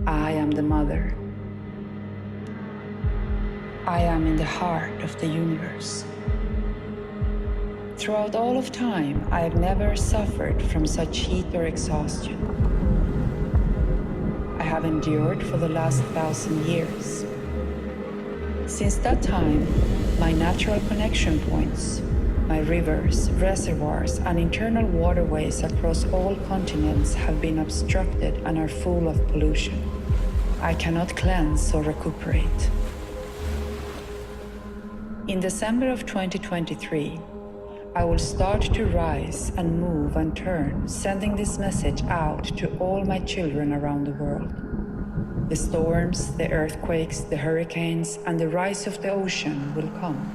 I am the mother. I am in the heart of the universe. Throughout all of time, I have never suffered from such heat or exhaustion. I have endured for the last 1,000 years. Since that time, my natural connection points, my rivers, reservoirs, and internal waterways across all continents have been obstructed and are full of pollution. I cannot cleanse or recuperate. In December of 2023, I will start to rise and move and turn, sending this message out to all my children around the world. The storms, the earthquakes, the hurricanes, and the rise of the ocean will come.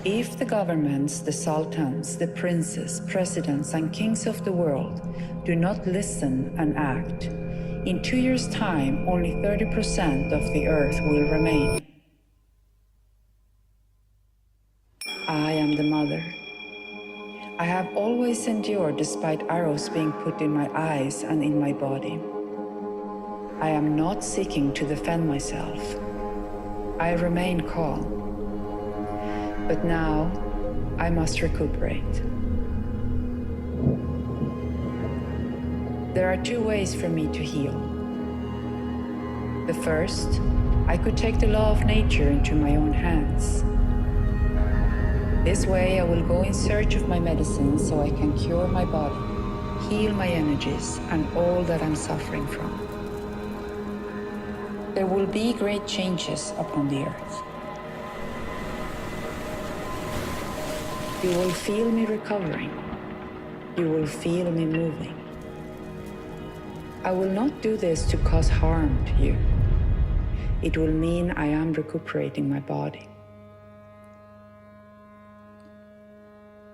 If the governments, the sultans, the princes, presidents, and kings of the world do not listen and act, in 2 years' time, only 30% of the earth will remain. I am the mother. I have always endured despite arrows being put in my eyes and in my body. I am not seeking to defend myself. I remain calm. But now, I must recuperate. There are 2 ways for me to heal. The first, I could take the law of nature into my own hands. This way, I will go in search of my medicine so I can cure my body, heal my energies, and all that I'm suffering from. There will be great changes upon the earth. You will feel me recovering. You will feel me moving. I will not do this to cause harm to you. It will mean I am recuperating my body.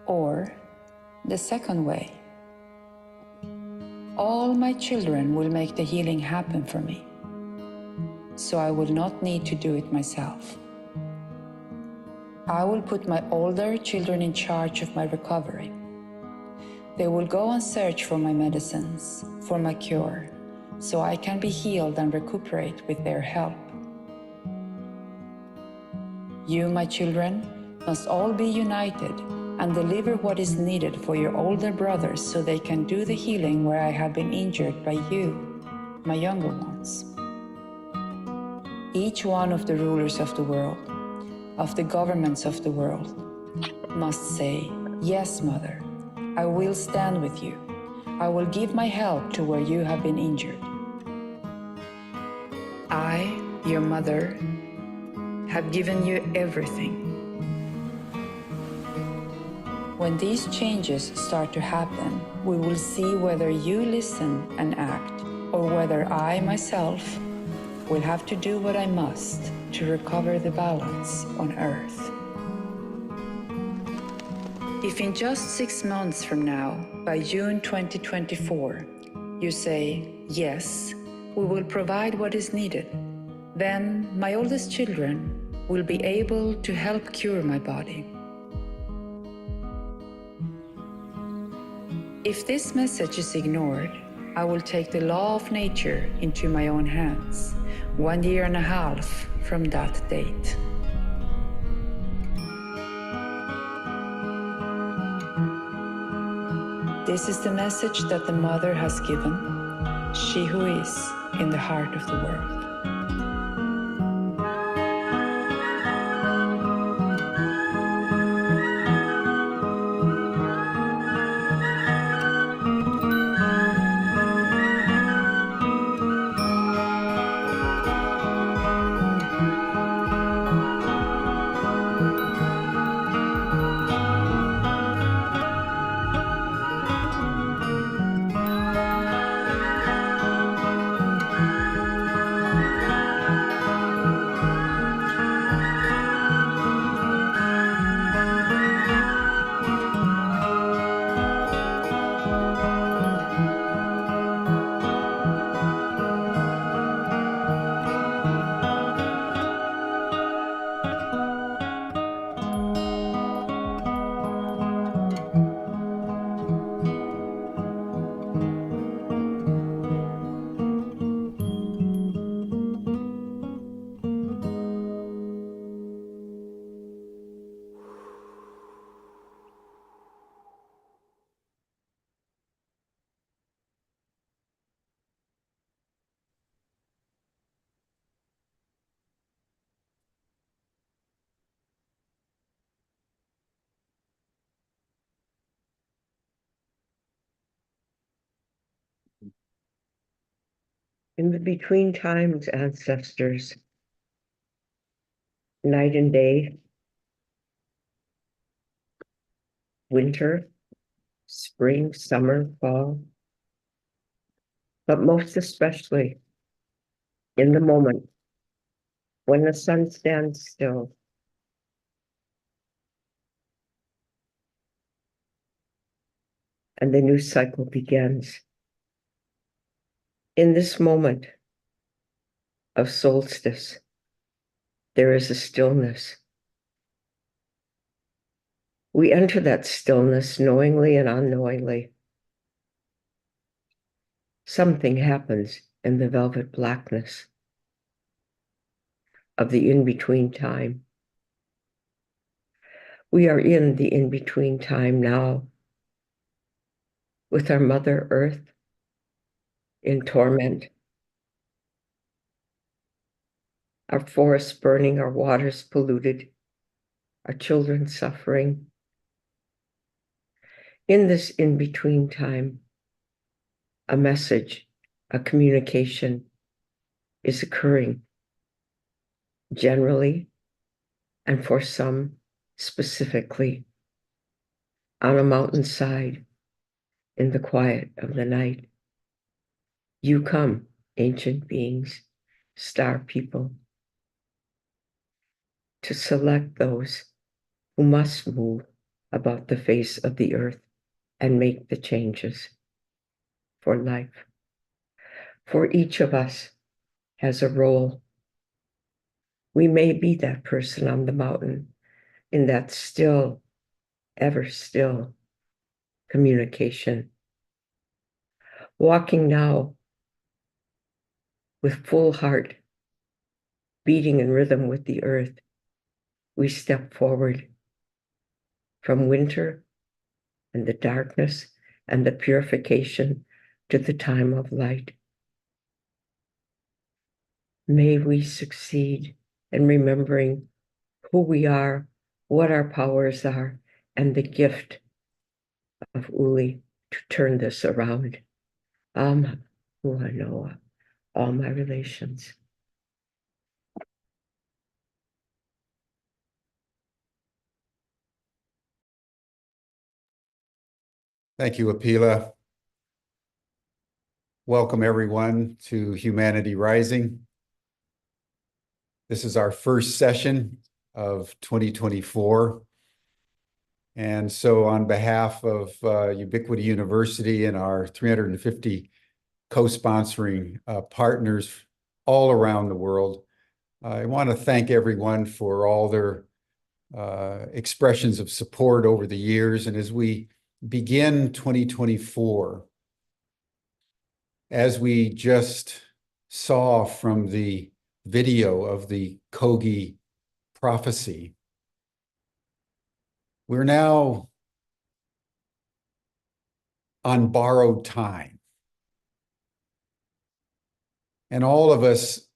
Or the second way. All my children will make the healing happen for me, so I will not need to do it myself. I will put my older children in charge of my recovery. They will go and search for my medicines, for my cure, so I can be healed and recuperate with their help. You, my children, must all be united and deliver what is needed for your older brothers so they can do the healing where I have been injured by you, my younger ones. Each one of the rulers of the world, of the governments of the world, must say, "Yes, Mother, I will stand with you. I will give my help to where you have been injured." I, your mother, have given you everything. When these changes start to happen, we will see whether you listen and act, or whether I myself will have to do what I must to recover the balance on Earth. If in just 6 months from now, by June 2024, you say, "Yes, we will provide what is needed," then my oldest children will be able to help cure my body. If this message is ignored, I will take the law of nature into my own hands, 1.5 years from that date. This is the message that the Mother has given, she who is in the heart of the world. In the between times, ancestors, night and day, winter, spring, summer, fall, but most especially in the moment when the sun stands still and the new cycle begins. In this moment of solstice, there is a stillness. We enter that stillness knowingly and unknowingly. Something happens in the velvet blackness of the in-between time. We are in the in-between time now with our Mother Earth in torment, our forests burning, our waters polluted, our children suffering. In this in-between time, a message, a communication is occurring generally and for some specifically on a mountainside in the quiet of the night. You come, ancient beings, star people, to select those who must move about the face of the earth and make the changes for life. For each of us has a role. We may be that person on the mountain in that still, ever still communication. Walking now with full heart, beating in rhythm with the earth, we step forward from winter and the darkness and the purification to the time of light. May we succeed in remembering who we are, what our powers are, and the gift of Uli to turn this around. Who I know, all my relations. Thank you, Apila. Welcome, everyone, to Humanity Rising. This is our first session of 2024. And so on behalf of Ubiquity University and our 350 co-sponsoring partners all around the world, I want to thank everyone for all their expressions of support over the years. And as we begin 2024, as we just saw from the video of the Kogi Prophecy, we're now on borrowed time. And all of us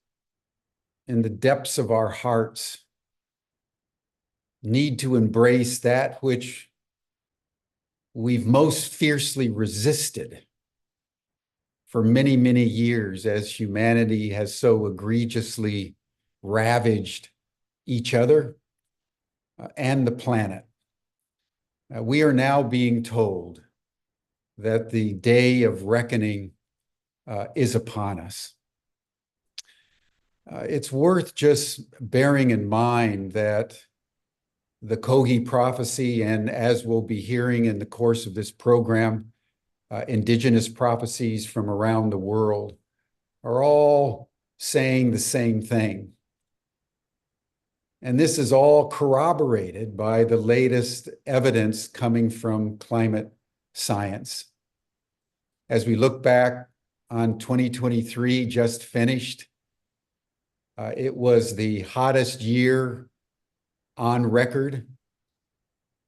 in the depths of our hearts need to embrace that which we've most fiercely resisted for many, many years as humanity has so egregiously ravaged each other and the planet. We are now being told that the day of reckoning is upon us. It's worth just bearing in mind that the Kogi Prophecy, and as we'll be hearing in the course of this program, indigenous prophecies from around the world are all saying the same thing. And this is all corroborated by the latest evidence coming from climate science. As we look back on 2023, just finished, it was the hottest year on record.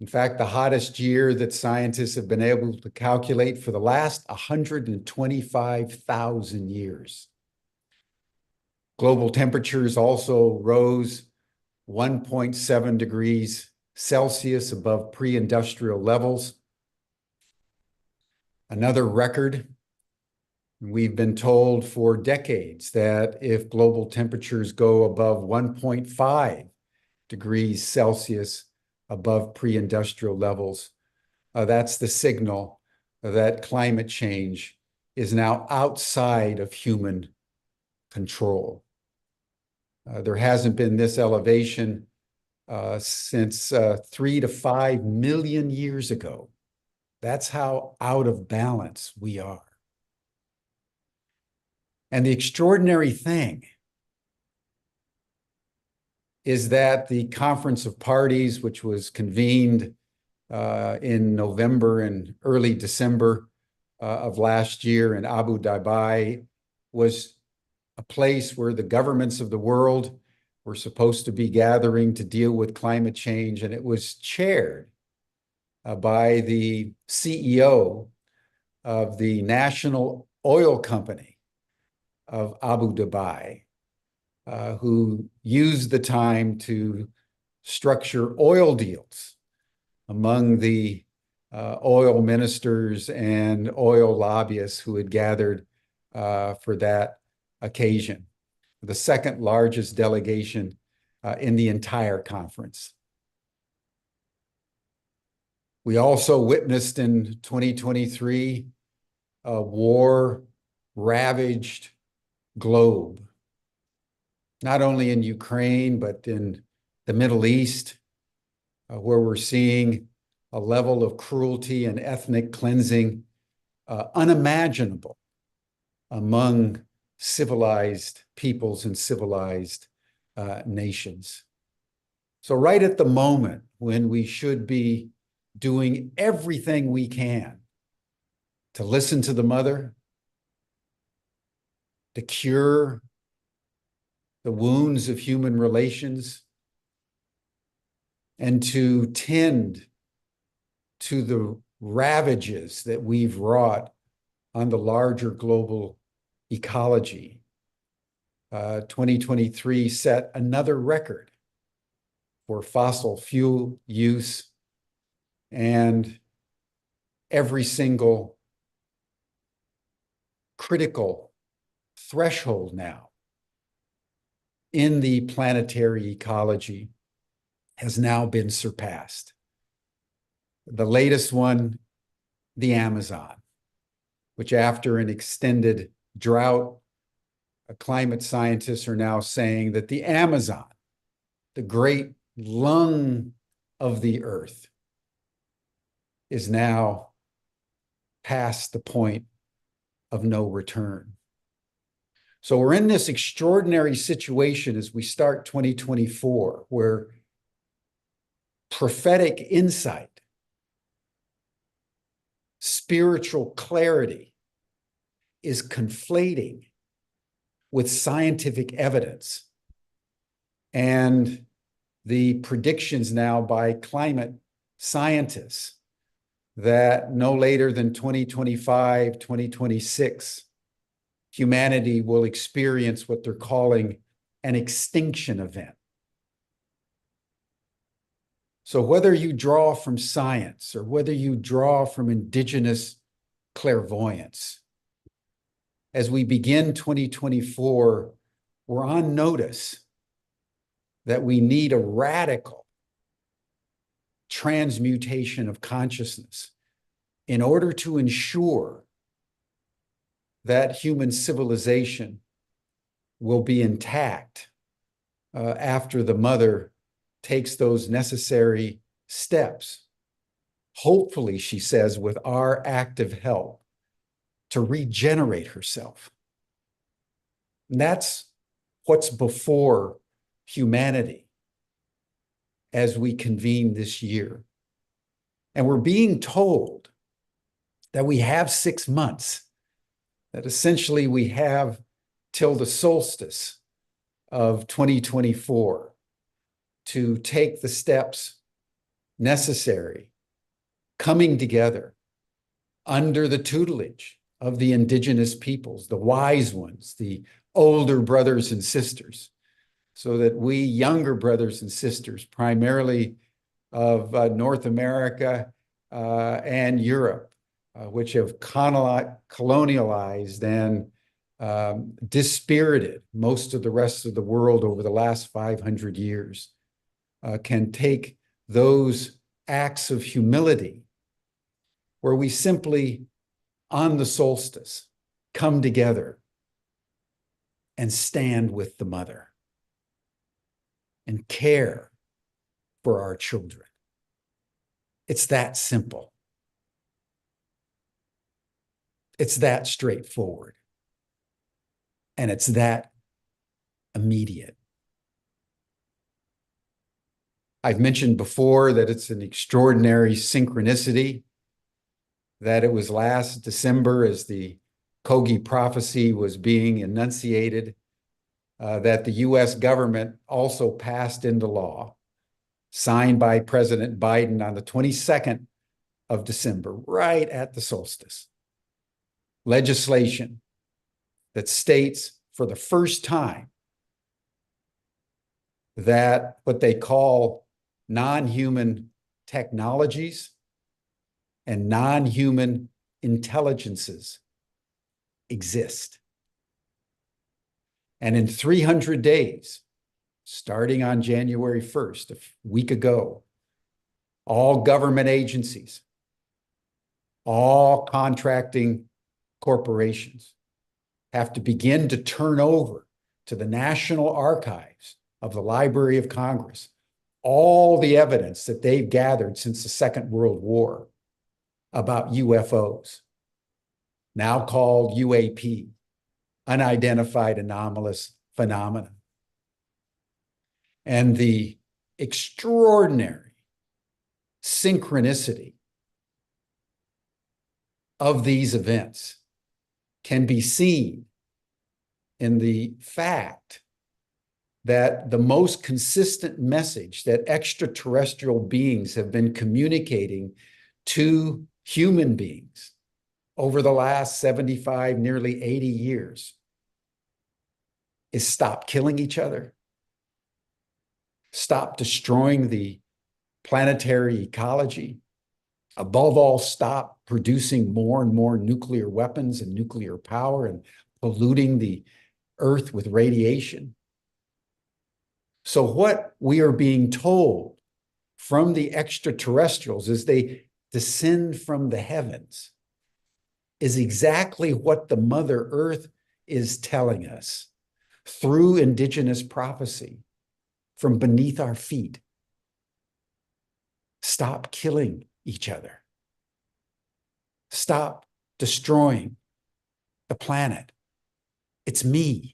In fact, the hottest year that scientists have been able to calculate for the last 125,000 years. Global temperatures also rose 1.7 degrees Celsius above pre-industrial levels. Another record We've been told for decades that if global temperatures go above 1.5 degrees Celsius above pre-industrial levels, that's the signal that climate change is now outside of human control. There hasn't been this elevation since 3 to 5 million years ago. That's how out of balance we are. And the extraordinary thing is that the Conference of Parties, which was convened in November and early December of last year in Abu Dhabi, was a place where the governments of the world were supposed to be gathering to deal with climate change. And it was chaired by the CEO of the National Oil Company of Abu Dhabi, who used the time to structure oil deals among the oil ministers and oil lobbyists who had gathered for that occasion, the second largest delegation in the entire conference. We also witnessed in 2023 a war-ravaged globe, not only in Ukraine, but in the Middle East, where we're seeing a level of cruelty and ethnic cleansing unimaginable among civilized peoples and civilized nations. So right at the moment when we should be doing everything we can to listen to the mother, to cure the wounds of human relations, and to tend to the ravages that we've wrought on the larger global ecology. 2023 set another record for fossil fuel use, and every single critical threshold now in the planetary ecology has now been surpassed. The latest one, the Amazon, which after an extended drought, climate scientists are now saying that the Amazon, the great lung of the earth, is now past the point of no return. So we're in this extraordinary situation as we start 2024, where prophetic insight, spiritual clarity is conflating with scientific evidence. And the predictions now by climate scientists that no later than 2025, 2026, humanity will experience what they're calling an extinction event. So whether you draw from science or whether you draw from indigenous clairvoyance, as we begin 2024, we're on notice that we need a radical transmutation of consciousness in order to ensure that human civilization will be intact after the mother takes those necessary steps. Hopefully, she says, with our active help, to regenerate herself. And that's what's before humanity as we convene this year. And we're being told that we have 6 months, that essentially we have till the solstice of 2024 to take the steps necessary, coming together under the tutelage of the indigenous peoples, the wise ones, the older brothers and sisters, so that we younger brothers and sisters, primarily of North America and Europe, which have colonialized and dispirited most of the rest of the world over the last 500 years, can take those acts of humility where we simply, on the solstice, come together and stand with the mother and care for our children. It's that simple. It's that straightforward. And it's that immediate. I've mentioned before that it's an extraordinary synchronicity that it was last December, as the Kogi Prophecy was being enunciated, that the US government also passed into law, signed by President Biden on the 22nd of December, right at the solstice, legislation that states for the first time that what they call non-human technologies and non-human intelligences exist. And in 300 days, starting on January 1st, a week ago, all government agencies, all contracting corporations have to begin to turn over to the National Archives of the Library of Congress all the evidence that they've gathered since the Second World War about UFOs, now called UAP, unidentified anomalous phenomena. And the extraordinary synchronicity of these events can be seen in the fact that the most consistent message that extraterrestrial beings have been communicating to human beings over the last 75, nearly 80 years is stop killing each other, stop destroying the planetary ecology, above all, stop producing more and more nuclear weapons and nuclear power and polluting the earth with radiation. So what we are being told from the extraterrestrials as they descend from the heavens is exactly what the Mother Earth is telling us through indigenous prophecy from beneath our feet. Stop killing each other. Stop destroying the planet. It's me.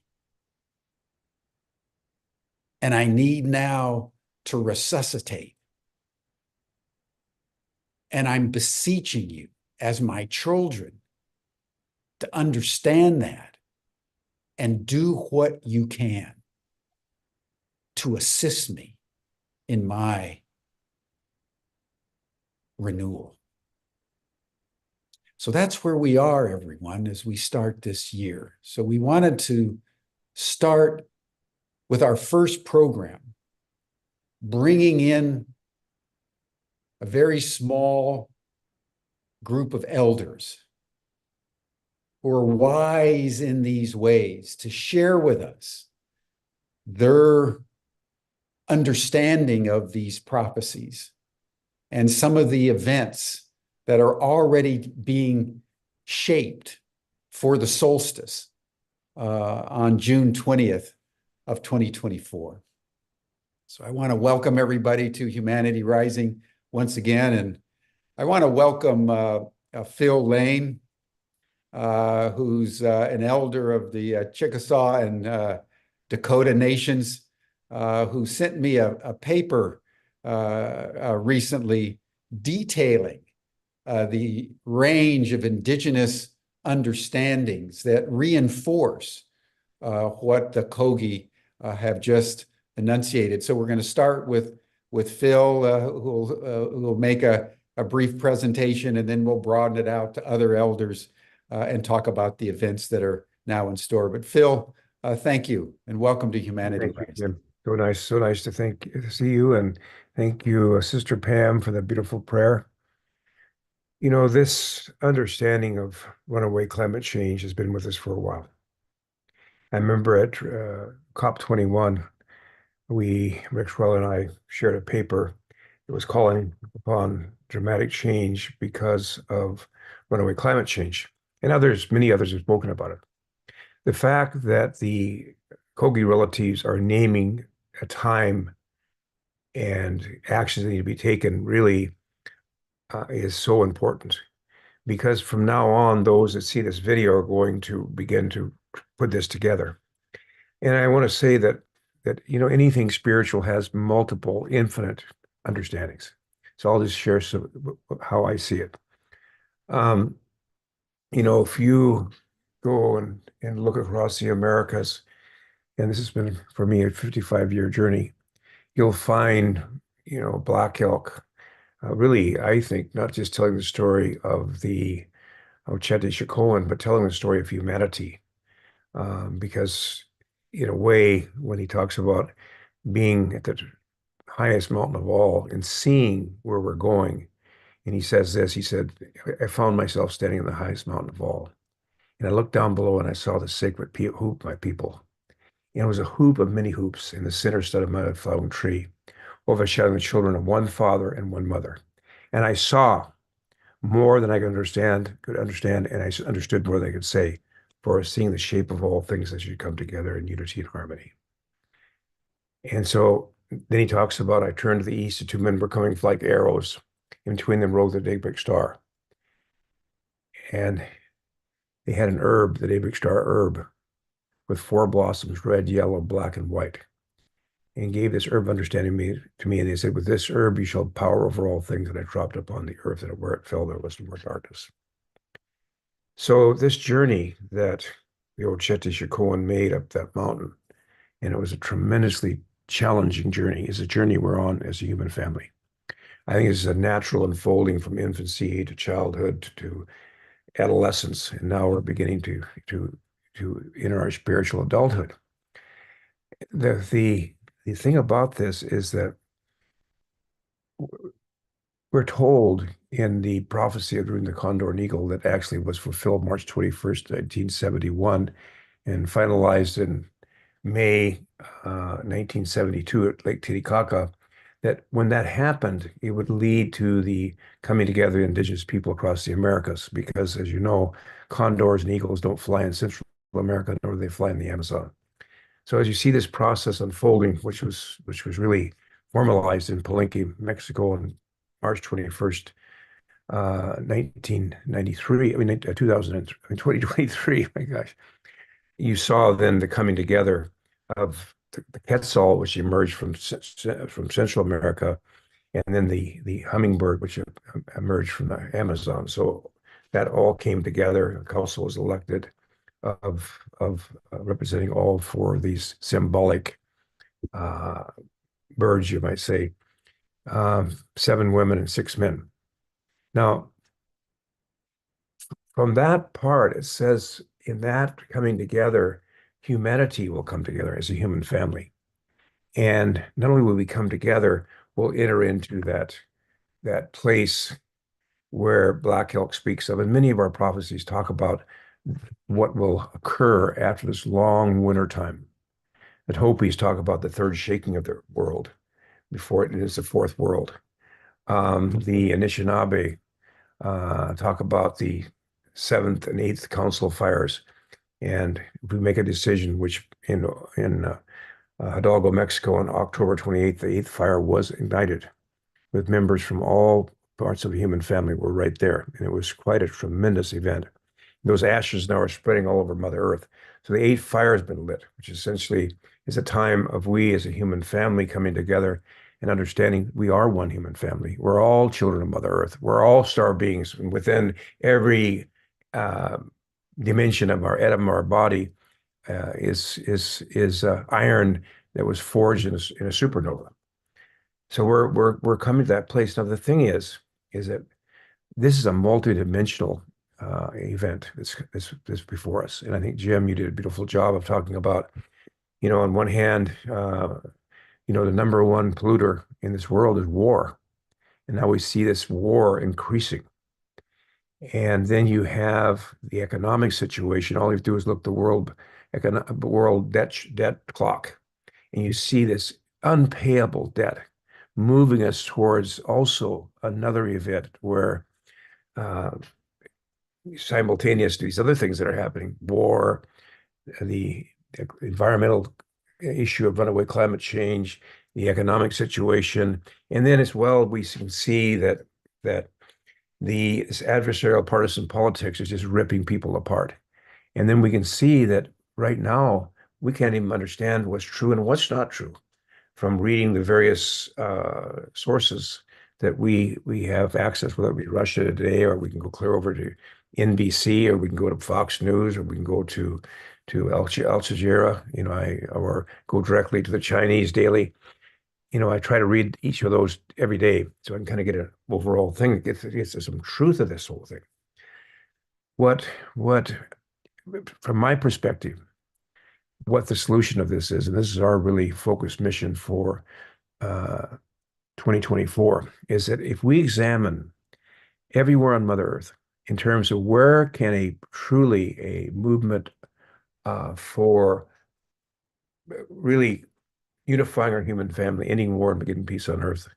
And I need now to resuscitate. And I'm beseeching you as my children to understand that and do what you can to assist me in my renewal. So that's where we are, everyone, as we start this year. So we wanted to start with our first program, bringing in a very small group of elders who are wise in these ways to share with us their understanding of these prophecies and some of the events that are already being shaped for the solstice on June 20th of 2024. So I want to welcome everybody to Humanity Rising once again. And I want to welcome Phil Lane, who's an elder of the Chickasaw and Dakota Nations, who sent me a paper recently detailing the range of indigenous understandings that reinforce what the Kogi have just enunciated. So we're going to start with Phil, who will make a brief presentation, and then we'll broaden it out to other elders and talk about the events that are now in store. But Phil, thank you, and welcome to Humanity Rising. Thank you, Jim. So nice to see you, and thank you, Sister Pam, for the beautiful prayer. This understanding of runaway climate change has been with us for a while. I remember at COP21, Maxwell and I shared a paper that was calling upon dramatic change because of runaway climate change. And many others have spoken about it. The fact that the Kogi relatives are naming a time and actions that need to be taken really is so important, because from now on, those that see this video are going to begin to put this together. And I want to say that anything spiritual has multiple, infinite understandings. So I'll just share how I see it. If you go and look across the Americas, and this has been for me a 55-year journey, you'll find, black elk, really, I think, not just telling the story of the Ochete but telling the story of humanity. Because in a way, when he talks about being at the highest mountain of all and seeing where we're going, and he says this, he said, I found myself standing on the highest mountain of all. And I looked down below and I saw the sacred hoop, my people. And it was a hoop of many hoops, in the center stood a mud-flowering tree, overshadowing the children of one father and one mother. And I saw more than I could understand, and I understood more than I could say, for seeing the shape of all things as you come together in unity and harmony. And so then he talks about, I turned to the east, the two men were coming like arrows. In between them rode the daybreak star. And they had an herb, the daybreak star herb, with four blossoms, red, yellow, black, and white. And gave this herb understanding to me, and they said, with this herb you shall power over all things. And I dropped upon the earth, and where it fell there was no more darkness. So this journey that the Ochete made up that mountain, and it was a tremendously challenging journey, is a journey we're on as a human family. I think it's a natural unfolding from infancy to childhood to adolescence, and now we're beginning to enter our spiritual adulthood. The thing about this is that we're told in the prophecy of the Condor and Eagle that actually was fulfilled March 21st, 1971, and finalized in May 1972 at Lake Titicaca, that when that happened, it would lead to the coming together of indigenous people across the Americas, because, as you know, condors and eagles don't fly in Central America, nor do they fly in the Amazon. So as you see this process unfolding, which was really formalized in Palenque, Mexico, on March 21st, 1993, 2023, my gosh, you saw then the coming together of the quetzal, which emerged from Central America, and then the hummingbird, which emerged from the Amazon. So that all came together. A council was elected of representing all four of these symbolic birds, you might say, 7 women and 6 men. Now, from that part, it says in that coming together, humanity will come together as a human family. And not only will we come together, we'll enter into that place where Black Elk speaks of. And many of our prophecies talk about what will occur after this long winter time. That Hopis talk about the third shaking of the world before it is the fourth world. The Anishinaabe talk about the 7th and 8th council fires. And if we make a decision, which in Hidalgo, Mexico, on October 28th, the 8th fire was ignited with members from all parts of the human family were right there. And it was quite a tremendous event. Those ashes now are spreading all over Mother Earth. So the 8th fire has been lit, which essentially is a time of we as a human family coming together and understanding we are one human family. We're all children of Mother Earth. We're all star beings. And within every dimension of our atom, our body, is iron that was forged in a supernova. So we're coming to that place. Now the thing is that this is a multidimensional event that's before us, and I think Jim, you did a beautiful job of talking about, on one hand, the number one polluter in this world is war, and now we see this war increasing. And then you have the economic situation. All you have to do is look the world debt clock, and you see this unpayable debt moving us towards also another event where uh, simultaneous to these other things that are happening, war, the environmental issue of runaway climate change, the economic situation, and then as well we can see that this adversarial partisan politics is just ripping people apart. And then we can see that right now we can't even understand what's true and what's not true from reading the various sources that we have access, whether it be Russia Today, or we can go clear over to NBC, or we can go to Fox News, or we can go to Al Jazeera, or go directly to the Chinese Daily. I try to read each of those every day so I can kind of get an overall thing that gets to some truth of this whole thing. What, from my perspective, what the solution of this is, and this is our really focused mission for 2024, is that if we examine everywhere on Mother Earth in terms of where can a movement for really unifying our human family, ending war and beginning peace on Earth,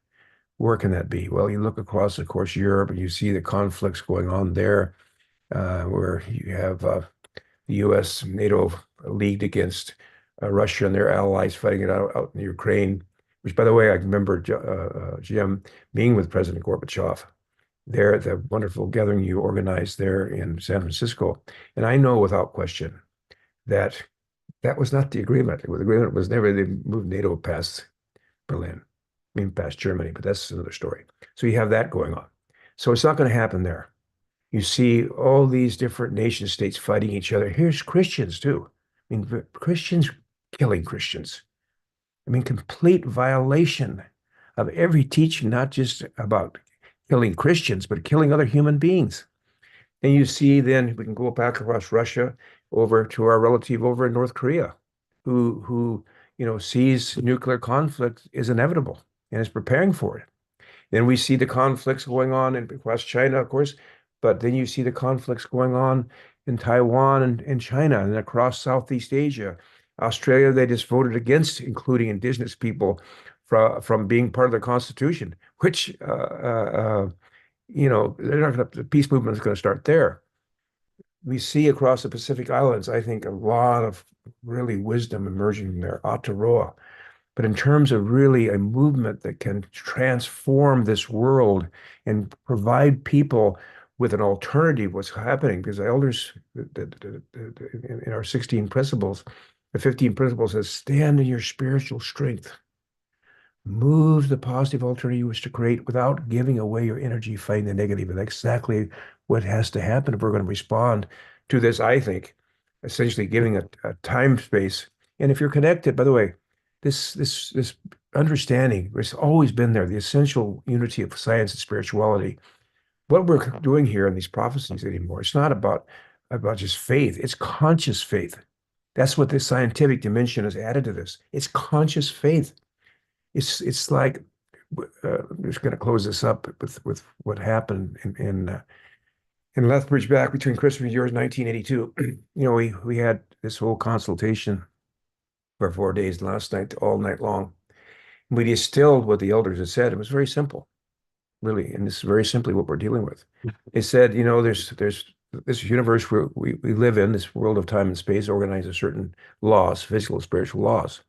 where can that be? Well, you look across, of course, Europe, and you see the conflicts going on there, where you have the U.S. NATO leagued against Russia and their allies fighting it out in Ukraine, which, by the way, I remember Jim being with President Gorbachev there at the wonderful gathering you organized there in San Francisco. And I know without question that that was not the agreement. The agreement was never they moved NATO past Berlin, I mean past Germany, but that's another story. So you have that going on. So it's not going to happen there. You see all these different nation states fighting each other. Here's Christians too. I mean, Christians killing Christians. I mean, complete violation of every teaching, not just about killing Christians, but killing other human beings. And you see then we can go back across Russia over to our relative over in North Korea, who sees nuclear conflict is inevitable and is preparing for it. Then we see the conflicts going on across China, of course, but then you see the conflicts going on in Taiwan and China and across Southeast Asia. Australia, they just voted against including indigenous people from being part of the Constitution, which they're not going to, the peace movement is going to start there. We see across the Pacific Islands, I think, a lot of really wisdom emerging there, Aotearoa. But in terms of really a movement that can transform this world and provide people with an alternative what's happening, because the elders in our 16 principles, the 15 principles says, stand in your spiritual strength. Move the positive alternative you wish to create without giving away your energy fighting the negative. And that's exactly what has to happen if we're going to respond to this, I think, essentially giving a time space. And if you're connected, by the way, this understanding has always been there, the essential unity of science and spirituality. What we're doing here in these prophecies anymore, it's not about just faith, it's conscious faith. That's what the scientific dimension has added to this. It's conscious faith. It's like I'm just going to close this up with what happened in Lethbridge back between Christmas and New Year's 1982. We had this whole consultation for 4 days last night, all night long. We distilled what the elders had said. It was very simple, really, and this is very simply what we're dealing with. They said, there's this universe where we live in, this world of time and space, organized with certain laws, physical and spiritual laws.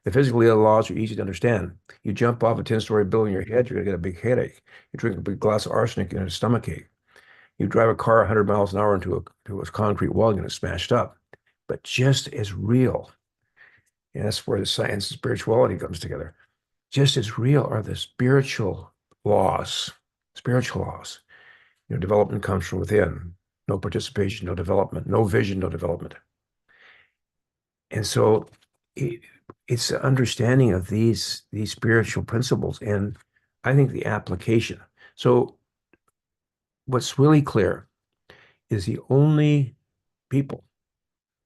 The physical laws are easy to understand. You jump off a 10-story building in your head, you're going to get a big headache. You drink a big glass of arsenic, you're going to get a stomachache. You drive a car 100 miles an hour into a concrete wall, you're going to smash up. But just as real, and that's where the science and spirituality comes together, just as real are the spiritual laws. Spiritual laws. Development comes from within. No participation, no development. No vision, no development. And so it's the understanding of these spiritual principles and I think the application. So what's really clear is the only people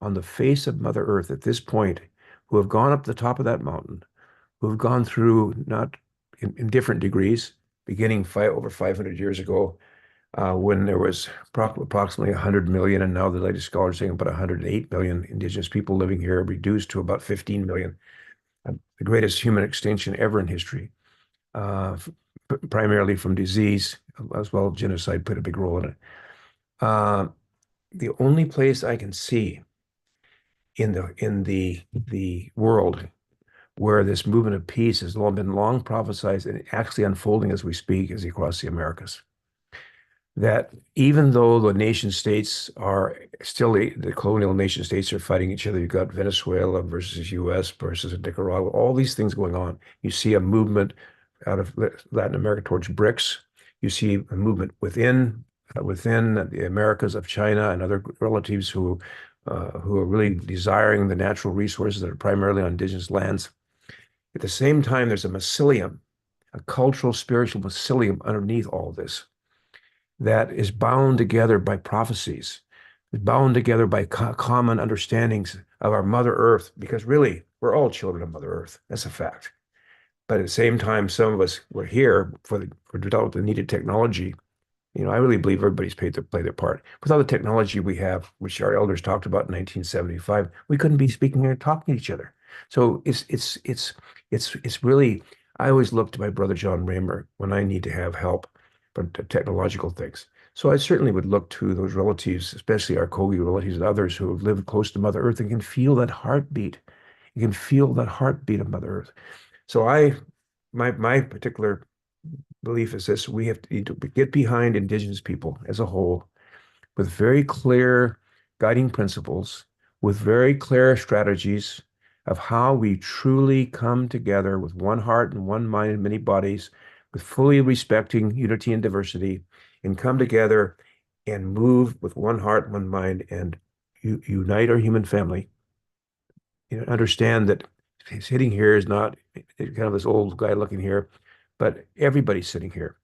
on the face of Mother Earth at this point who have gone up the top of that mountain, who have gone through, not in different degrees, beginning over 500 years ago, when there was approximately 100 million, and now the latest scholars saying about 108 million indigenous people living here, reduced to about 15 million, the greatest human extinction ever in history, primarily from disease, as well as genocide played a big role in it. The only place I can see in the world where this movement of peace has been long prophesied and actually unfolding as we speak is across the Americas. That even though the nation states are still the colonial nation states are fighting each other, you've got Venezuela versus US versus Nicaragua, all these things going on. You see a movement out of Latin America towards BRICS. You see a movement within the Americas of China and other relatives who are really desiring the natural resources that are primarily on indigenous lands. At the same time, there's a mycelium, a cultural, spiritual mycelium underneath all this that is bound together by prophecies, is bound together by common understandings of our Mother Earth, because really, we're all children of Mother Earth. That's a fact. But at the same time, some of us were here for develop the needed technology. I really believe everybody's play their part. Without the technology we have, which our elders talked about in 1975, we couldn't be speaking and talking to each other. So it's really. I always look to my brother John Raymer when I need to have help for technological things. So I certainly would look to those relatives, especially our Kogi relatives and others who have lived close to Mother Earth and can feel that heartbeat. You can feel that heartbeat of Mother Earth. So my particular belief is this: we have to get behind indigenous people as a whole with very clear guiding principles, with very clear strategies of how we truly come together with one heart and one mind and many bodies, with fully respecting unity and diversity, and come together and move with one heart, one mind, and unite our human family. Understand that sitting here is not kind of this old guy looking here, but everybody sitting here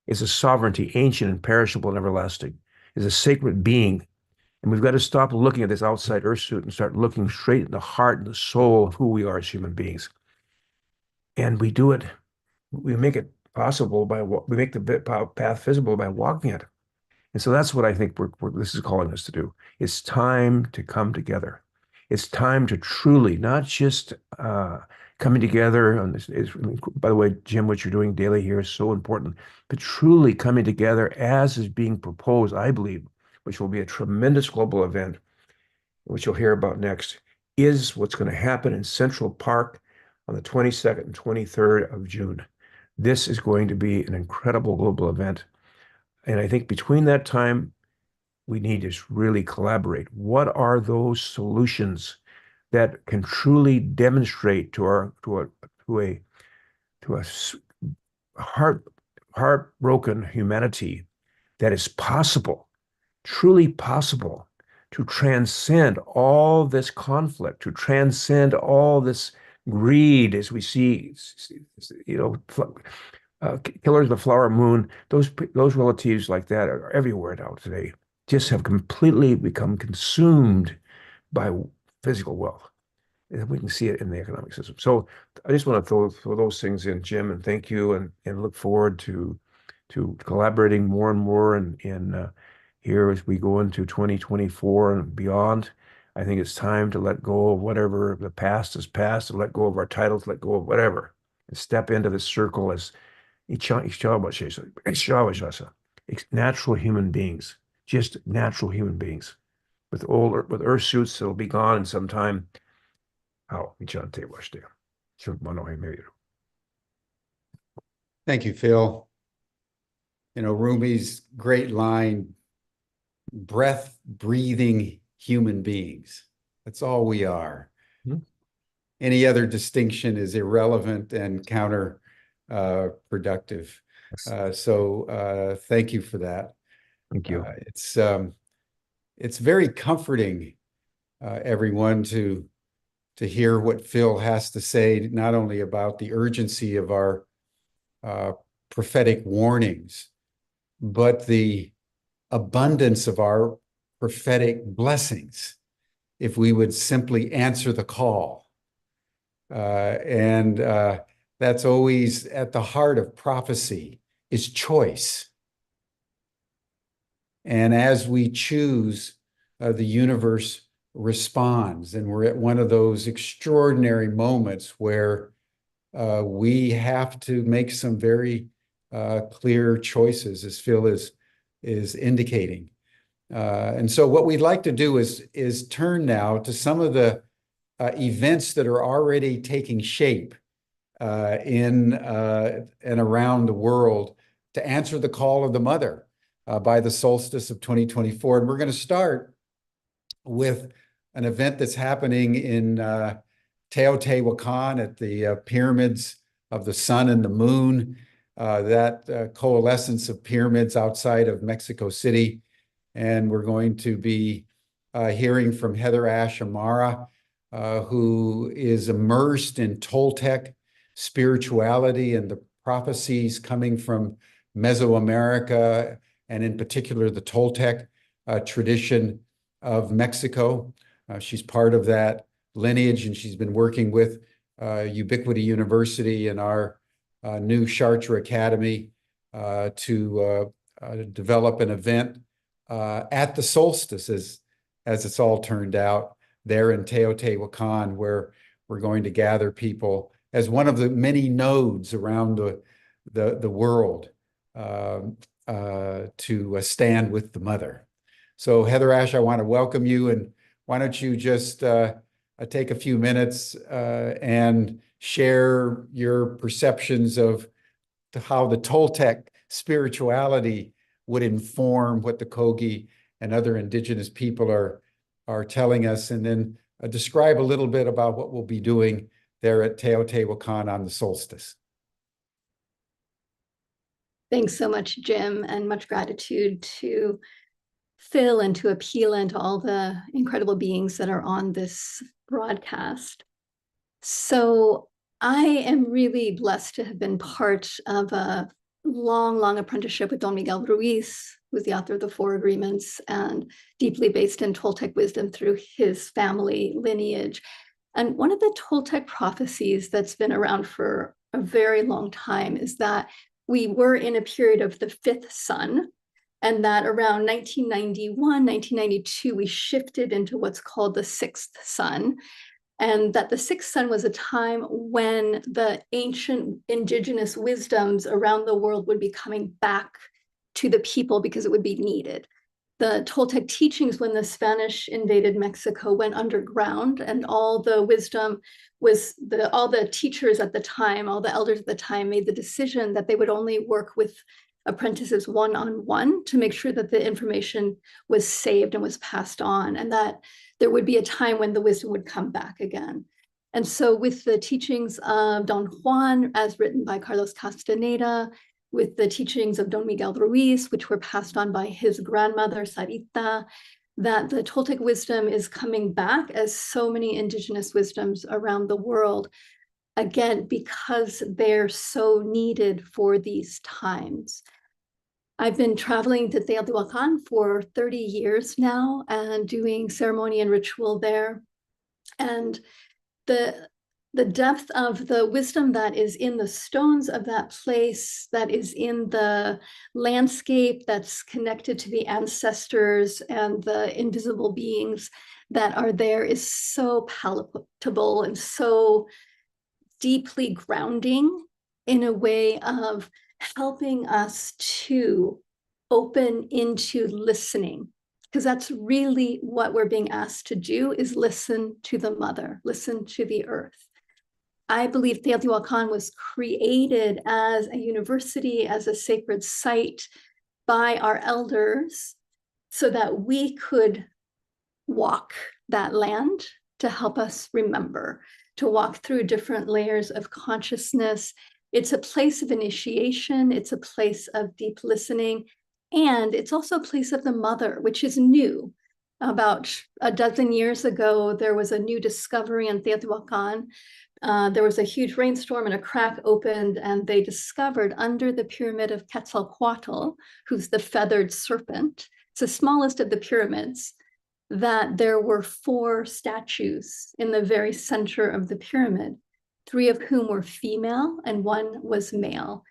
is a sovereignty, ancient and perishable and everlasting, is a sacred being. And we've got to stop looking at this outside earth suit and start looking straight in the heart and the soul of who we are as human beings. And we do it, we make it possible we make the path visible by walking it. And so that's what I think this is calling us to do. It's time to come together. It's time to truly, not just coming together on this. By the way, Jim, what you're doing daily here is so important, but truly coming together as is being proposed, I believe, which will be a tremendous global event, which you'll hear about next, is what's going to happen in Central Park on the 22nd and 23rd of June. This is going to be an incredible global event. And I think between that time, we need to really collaborate. What are those solutions that can truly demonstrate to a heartbroken humanity that it's possible, truly possible, to transcend all this conflict, to transcend all this greed as we see, Killers of the Flower Moon, those relatives like that are everywhere now today, just have completely become consumed by physical wealth. And we can see it in the economic system. So I just want to throw those things in, Jim, and thank you, and look forward to collaborating more and more in here as we go into 2024 and beyond. I think it's time to let go of whatever the past is past, and let go of our titles, let go of whatever, and step into this circle as natural human beings, just natural human beings with earth suits that'll be gone in some time. Thank you, Phil. Rumi's great line, breath-breathing human beings. That's all we are. Mm-hmm. Any other distinction is irrelevant and counterproductive. So thank you for that. Thank you. It's very comforting, everyone, to hear what Phil has to say, not only about the urgency of our prophetic warnings, but the abundance of our prophetic blessings, if we would simply answer the call. And that's always at the heart of prophecy, is choice. And as we choose, the universe responds. And we're at one of those extraordinary moments where we have to make some very clear choices, as Phil is indicating. And so what we'd like to do is turn now to some of the events that are already taking shape in and around the world to answer the call of the mother by the solstice of 2024. And we're going to start with an event that's happening in Teotihuacan at the pyramids of the sun and the moon, that coalescence of pyramids outside of Mexico City. And we're going to be hearing from Heather Ash Amara, who is immersed in Toltec spirituality and the prophecies coming from Mesoamerica, and in particular the Toltec tradition of Mexico. She's part of that lineage, and she's been working with Ubiquity University and our new Chartres Academy to develop an event at the solstice, as it's all turned out, there in Teotihuacan, where we're going to gather people as one of the many nodes around the world to stand with the mother. So Heather Ash, I want to welcome you, and why don't you just take a few minutes and share your perceptions of how the Toltec spirituality would inform what the Kogi and other indigenous people are telling us, and then describe a little bit about what we'll be doing there at Teotihuacan on the solstice. Thanks so much, Jim, and much gratitude to Phil and to Appeal and to all the incredible beings that are on this broadcast. So I am really blessed to have been part of a long apprenticeship with Don Miguel Ruiz, who's the author of the Four Agreements and deeply based in Toltec wisdom through his family lineage. And one of the Toltec prophecies that's been around for a very long time is that we were in a period of the fifth sun, and that around 1991, 1992, we shifted into what's called the sixth sun. And that the sixth sun was a time when the ancient indigenous wisdoms around the world would be coming back to the people because it would be needed. The Toltec teachings, when the Spanish invaded Mexico, went underground, and all the wisdom was all the teachers at the time, all the elders at the time made the decision that they would only work with apprentices one-on-one to make sure that the information was saved and was passed on, and that there would be a time when the wisdom would come back again. And so with the teachings of Don Juan, as written by Carlos Castaneda, with the teachings of Don Miguel Ruiz, which were passed on by his grandmother, Sarita, that the Toltec wisdom is coming back as so many indigenous wisdoms around the world, again, because they're so needed for these times. I've been traveling to Teotihuacan for 30 years now and doing ceremony and ritual there. And the depth of the wisdom that is in the stones of that place, that is in the landscape, that's connected to the ancestors and the invisible beings that are there, is so palatable and so deeply grounding in a way of helping us to open into listening, because that's really what we're being asked to do, is listen to the mother, listen to the earth. I believe Teotihuacan was created as a university, as a sacred site by our elders so that we could walk that land to help us remember, to walk through different layers of consciousness. It's a place of initiation, it's a place of deep listening, and it's also a place of the mother, which is new. About a dozen years ago, there was a new discovery in Teotihuacan. There was a huge rainstorm and a crack opened, and they discovered under the pyramid of Quetzalcoatl, who's the feathered serpent, it's the smallest of the pyramids, that there were 4 statues in the very center of the pyramid, 3 of whom were female and 1 was male.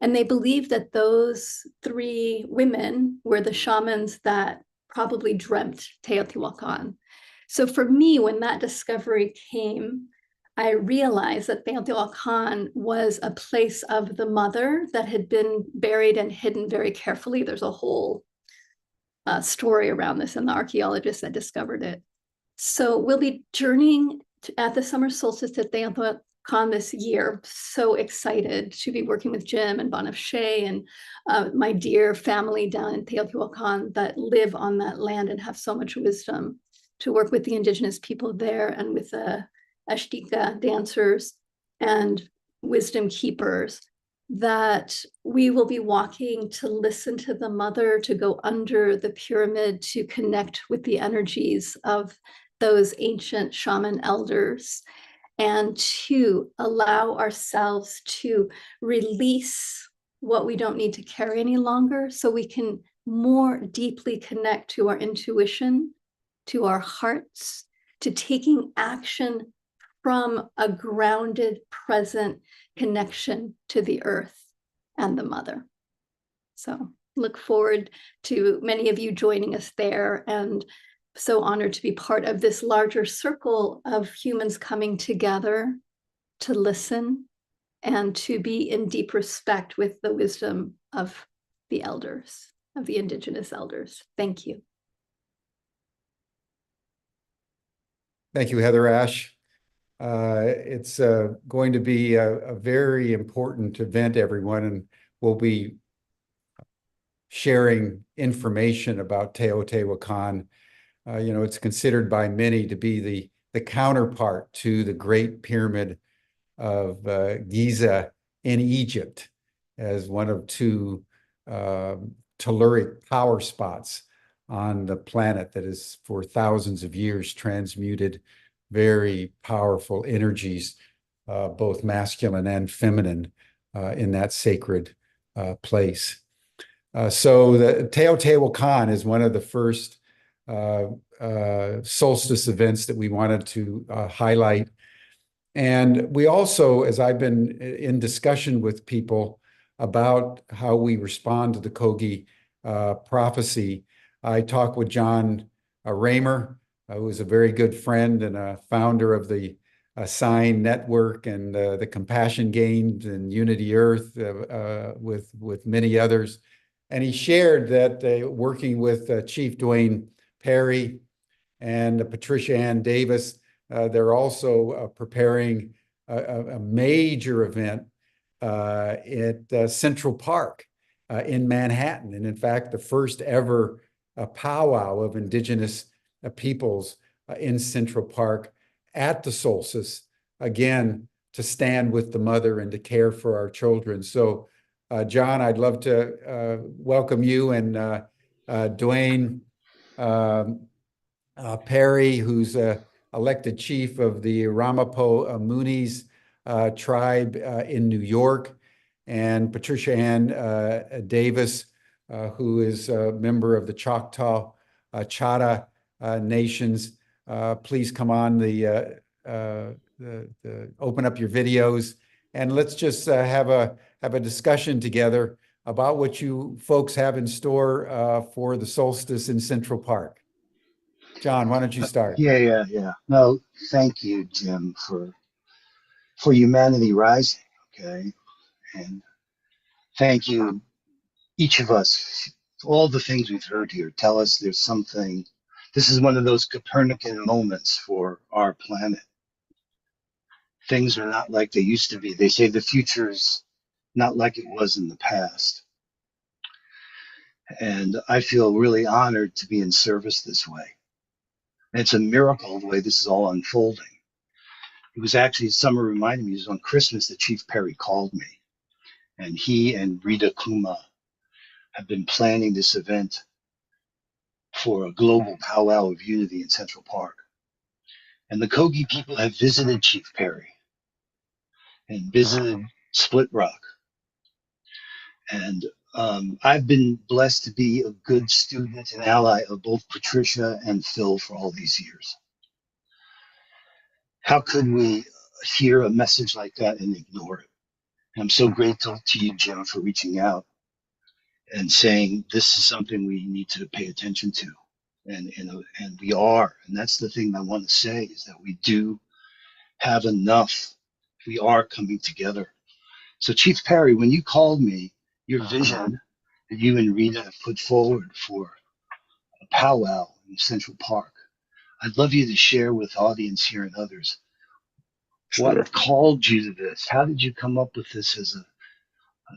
And they believe that those three women were the shamans that probably dreamt Teotihuacan. So for me, when that discovery came, I realized that Teotihuacan was a place of the mother that had been buried and hidden very carefully. There's a whole story around this, and the archaeologists that discovered it. So we'll be journeying at the summer solstice to Teotihuacan this year. So excited to be working with Jim and Bonafshe and my dear family down in Teotihuacan that live on that land and have so much wisdom, to work with the indigenous people there and with the Ashtika dancers and wisdom keepers, that we will be walking to listen to the mother, to go under the pyramid, to connect with the energies of those ancient shaman elders, and to allow ourselves to release what we don't need to carry any longer, so we can more deeply connect to our intuition, to our hearts, to taking action from a grounded, present connection to the earth and the mother. So look forward to many of you joining us there, and so honored to be part of this larger circle of humans coming together to listen and to be in deep respect with the wisdom of the elders, of the indigenous elders. Thank you. Thank you, Heather Ash. It's going to be a very important event, everyone, and we'll be sharing information about Teotihuacan. It's considered by many to be the counterpart to the Great Pyramid of Giza in Egypt, as one of two telluric power spots on the planet that has for thousands of years transmuted very powerful energies, both masculine and feminine, in that sacred place. So the Teotihuacan is one of the first solstice events that we wanted to highlight. And we also, as I've been in discussion with people about how we respond to the Kogi prophecy, I talked with John Raymer, who is a very good friend and a founder of the Sign Network and the Compassion Games and Unity Earth, with many others. And he shared that working with Chief Dwayne Perry and Patricia Ann Davis, they're also preparing a major event at Central Park in Manhattan. And in fact, the first ever powwow of indigenous peoples in Central Park at the solstice, again, to stand with the mother and to care for our children. So, John, I'd love to welcome you, and Dwayne Perry, who's elected chief of the Ramapo Moonies tribe in New York, and Patricia Ann Davis, who is a member of the Choctaw Chata nations. Please come on open up your videos, and let's just have a discussion together about what you folks have in store for the solstice in Central Park. John, why don't you start? Yeah. No, thank you, Jim, for Humanity Rising, okay? And thank you, each of us. All the things we've heard here tell us there's something. This is one of those Copernican moments for our planet. Things are not like they used to be. They say the future is not like it was in the past. And I feel really honored to be in service this way. And it's a miracle the way this is all unfolding. It was actually, Summer reminded me, it was on Christmas that Chief Perry called me. And he and Rita Kuma have been planning this event for a global powwow of unity in Central Park. And the Kogi people have visited Chief Perry and visited Split Rock. And I've been blessed to be a good student and ally of both Patricia and Phil for all these years. How could we hear a message like that and ignore it? I'm so grateful to you, Jim, for reaching out and saying this is something we need to pay attention to. And we are. And that's the thing I want to say is that we do have enough. We are coming together. So, Chief Perry, when you called me, your vision that you and Rita have put forward for a powwow in Central Park, I'd love you to share with the audience here and others Sure. what called you to this. How did you come up with this as an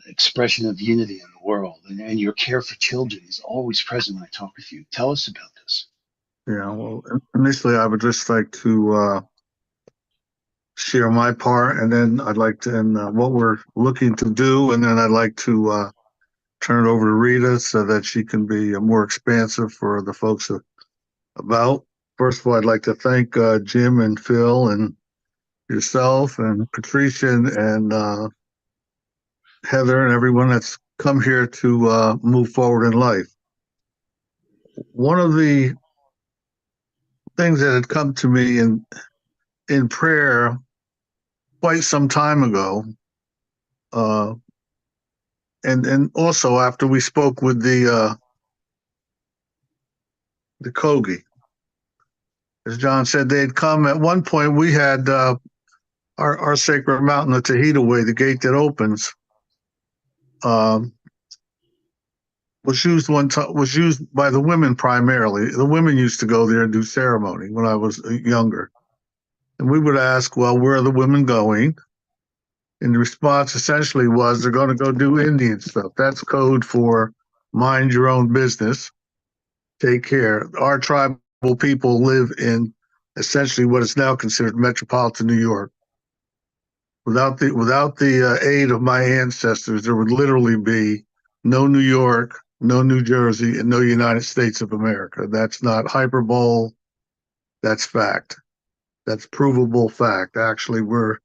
expression of unity in the world? And your care for children is always present when I talk with you. Tell us about this. Yeah, well, initially, I would just like to share my part, and then I'd like to, and what we're looking to do, and then I'd like to turn it over to Rita so that she can be more expansive for the folks about. First of all, I'd like to thank Jim and Phil and yourself and Patricia and Heather and everyone that's come here to move forward in life. One of the things that had come to me in prayer quite some time ago, uh, and also after we spoke with the Kogi, as John said, they had come at one point. We had our sacred mountain, the Tahita Way, the gate that opens, um, was used one time. Was used by the women primarily. The women used to go there and do ceremony when I was younger, and we would ask, "Well, where are the women going?" And the response essentially was, "They're going to go do Indian stuff." That's code for mind your own business. Take care. Our tribal people live in essentially what is now considered metropolitan New York. Without the aid of my ancestors, there would literally be no New York, no New Jersey, and no United States of America. That's not hyperbole. That's fact. That's provable fact. Actually, we're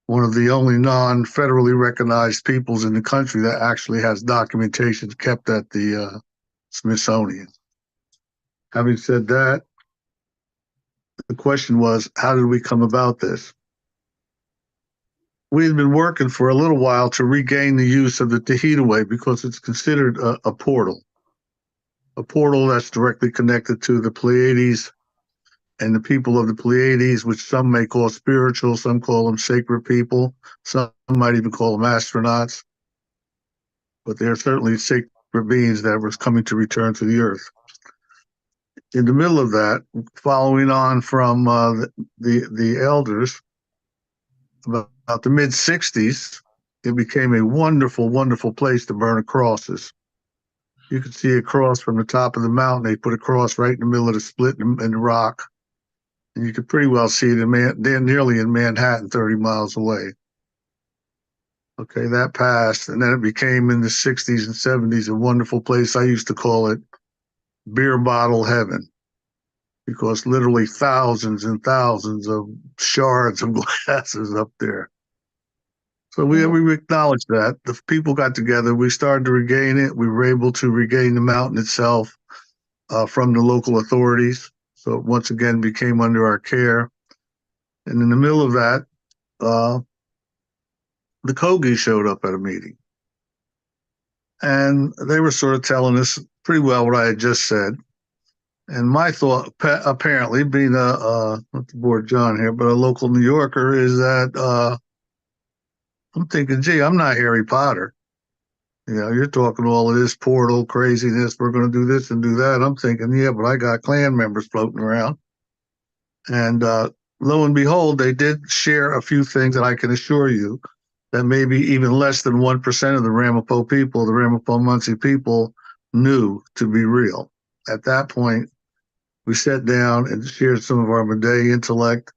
one of the only non-federally recognized peoples in the country that actually has documentation kept at the Smithsonian. Having said that, the question was, how did we come about this? We had been working for a little while to regain the use of the Tahita Way because it's considered a portal that's directly connected to the Pleiades and the people of the Pleiades, which some may call spiritual, some call them sacred people, some might even call them astronauts, but they are certainly sacred beings that was coming to return to the earth. In the middle of that, following on from the elders, about the mid 60s, it became a wonderful, wonderful place to burn crosses. You could see a cross from the top of the mountain. They put a cross right in the middle of the split in the rock. And you could pretty well see it nearly in Manhattan, 30 miles away. Okay, that passed. And then it became in the 60s and 70s a wonderful place. I used to call it beer bottle heaven because literally thousands and thousands of shards of glasses up there. So we acknowledged that. The people got together. We started to regain it. We were able to regain the mountain itself from the local authorities. So it once again became under our care. And in the middle of that, the Kogi showed up at a meeting. And they were sort of telling us pretty well what I had just said. And my thought, apparently, being not the board John here, but a local New Yorker, is that I'm thinking, gee, I'm not Harry Potter. You know, you're talking all of this portal craziness. We're going to do this and do that. I'm thinking, yeah, but I got clan members floating around. And lo and behold, they did share a few things that I can assure you that maybe even less than 1% of the Ramapo people, the Ramapo Muncie people, knew to be real. At that point, we sat down and shared some of our Medei intellect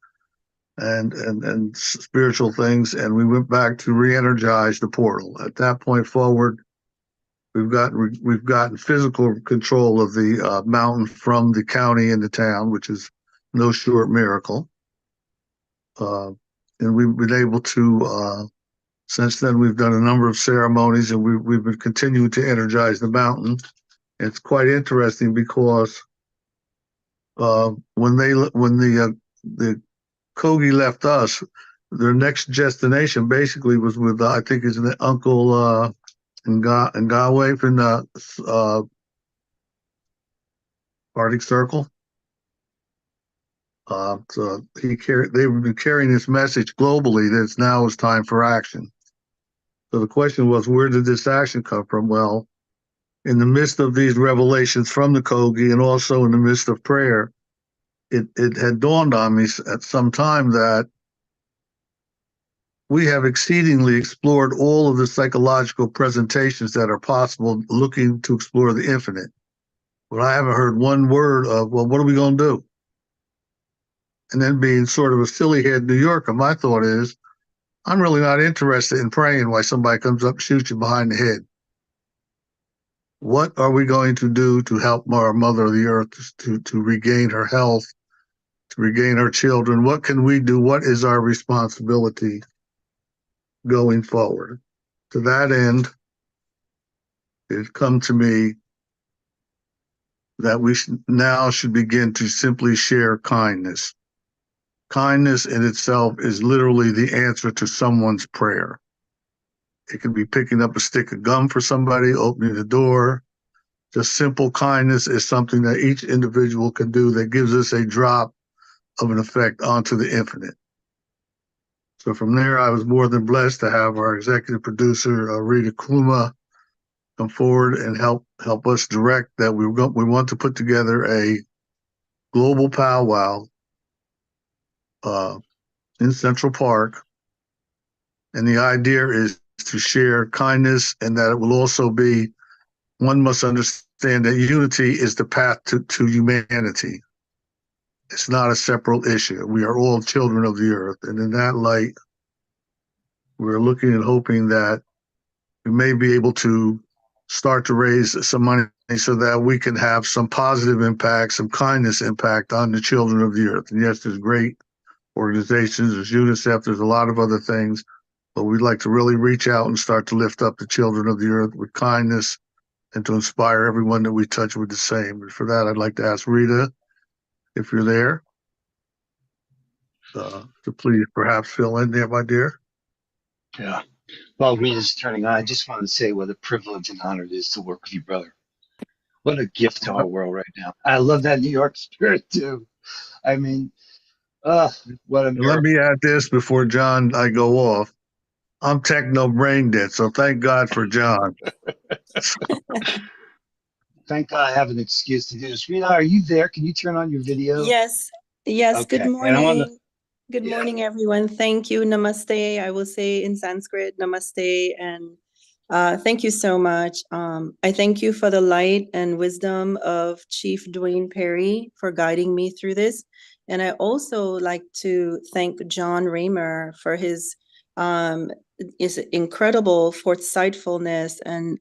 and spiritual things, and we went back to re-energize the portal. At that point forward, we've gotten physical control of the mountain from the county and the town, which is no short miracle. And we've been able to, since then, we've done a number of ceremonies, and we've been continuing to energize the mountain. It's quite interesting because when the Kogi left us, their next destination basically was with, I think his uncle Ngawe from the Arctic Circle. So they were carrying this message globally that now is time for action. So the question was, where did this action come from? Well, in the midst of these revelations from the Kogi and also in the midst of prayer, it had dawned on me at some time that we have exceedingly explored all of the psychological presentations that are possible looking to explore the infinite. But I haven't heard one word of, well, what are we going to do? And then being sort of a silly head New Yorker, my thought is, I'm really not interested in praying while somebody comes up and shoots you behind the head. What are we going to do to help our Mother of the Earth to regain her health, to regain her children? What can we do? What is our responsibility going forward? To that end, it come to me that we now should begin to simply share kindness. Kindness in itself is literally the answer to someone's prayer. It can be picking up a stick of gum for somebody, opening the door. Just simple kindness is something that each individual can do that gives us a drop of an effect onto the infinite. So from there, I was more than blessed to have our executive producer, Rita Kluma, come forward and help us direct that we want to put together a global powwow in Central Park. And the idea is to share kindness, and that it will also be, one must understand that unity is the path to humanity. It's not a separate issue. We are all children of the earth. And in that light, we're looking and hoping that we may be able to start to raise some money so that we can have some positive impact, some kindness impact on the children of the earth. And yes, there's great organizations, there's UNICEF, there's a lot of other things, but we'd like to really reach out and start to lift up the children of the earth with kindness and to inspire everyone that we touch with the same. And for that, I'd like to ask Rita, if you're there, to please perhaps fill in there, my dear. Yeah. While Rita's turning on, I just want to say what a privilege and honor it is to work with you, brother. What a gift to our world right now. I love that New York spirit too. I mean, what a miracle. Let me add this before I go off. I'm techno brain dead, so thank God for John. Thank God I have an excuse to do this. Rita, are you there? Can you turn on your video? Yes. Okay. Good morning. Good morning, everyone. Thank you. Namaste. I will say in Sanskrit, namaste. And thank you so much. I thank you for the light and wisdom of Chief Dwayne Perry for guiding me through this. And I also like to thank John Raymer for his incredible foresightfulness and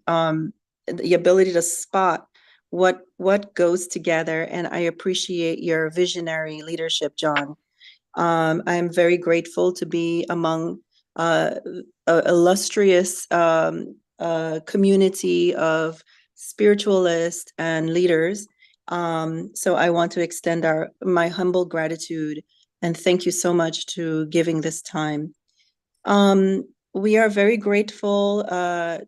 the ability to spot what goes together. And I appreciate your visionary leadership, John. I am very grateful to be among an illustrious community of spiritualists and leaders. So I want to extend my humble gratitude and thank you so much to giving this time. We are very grateful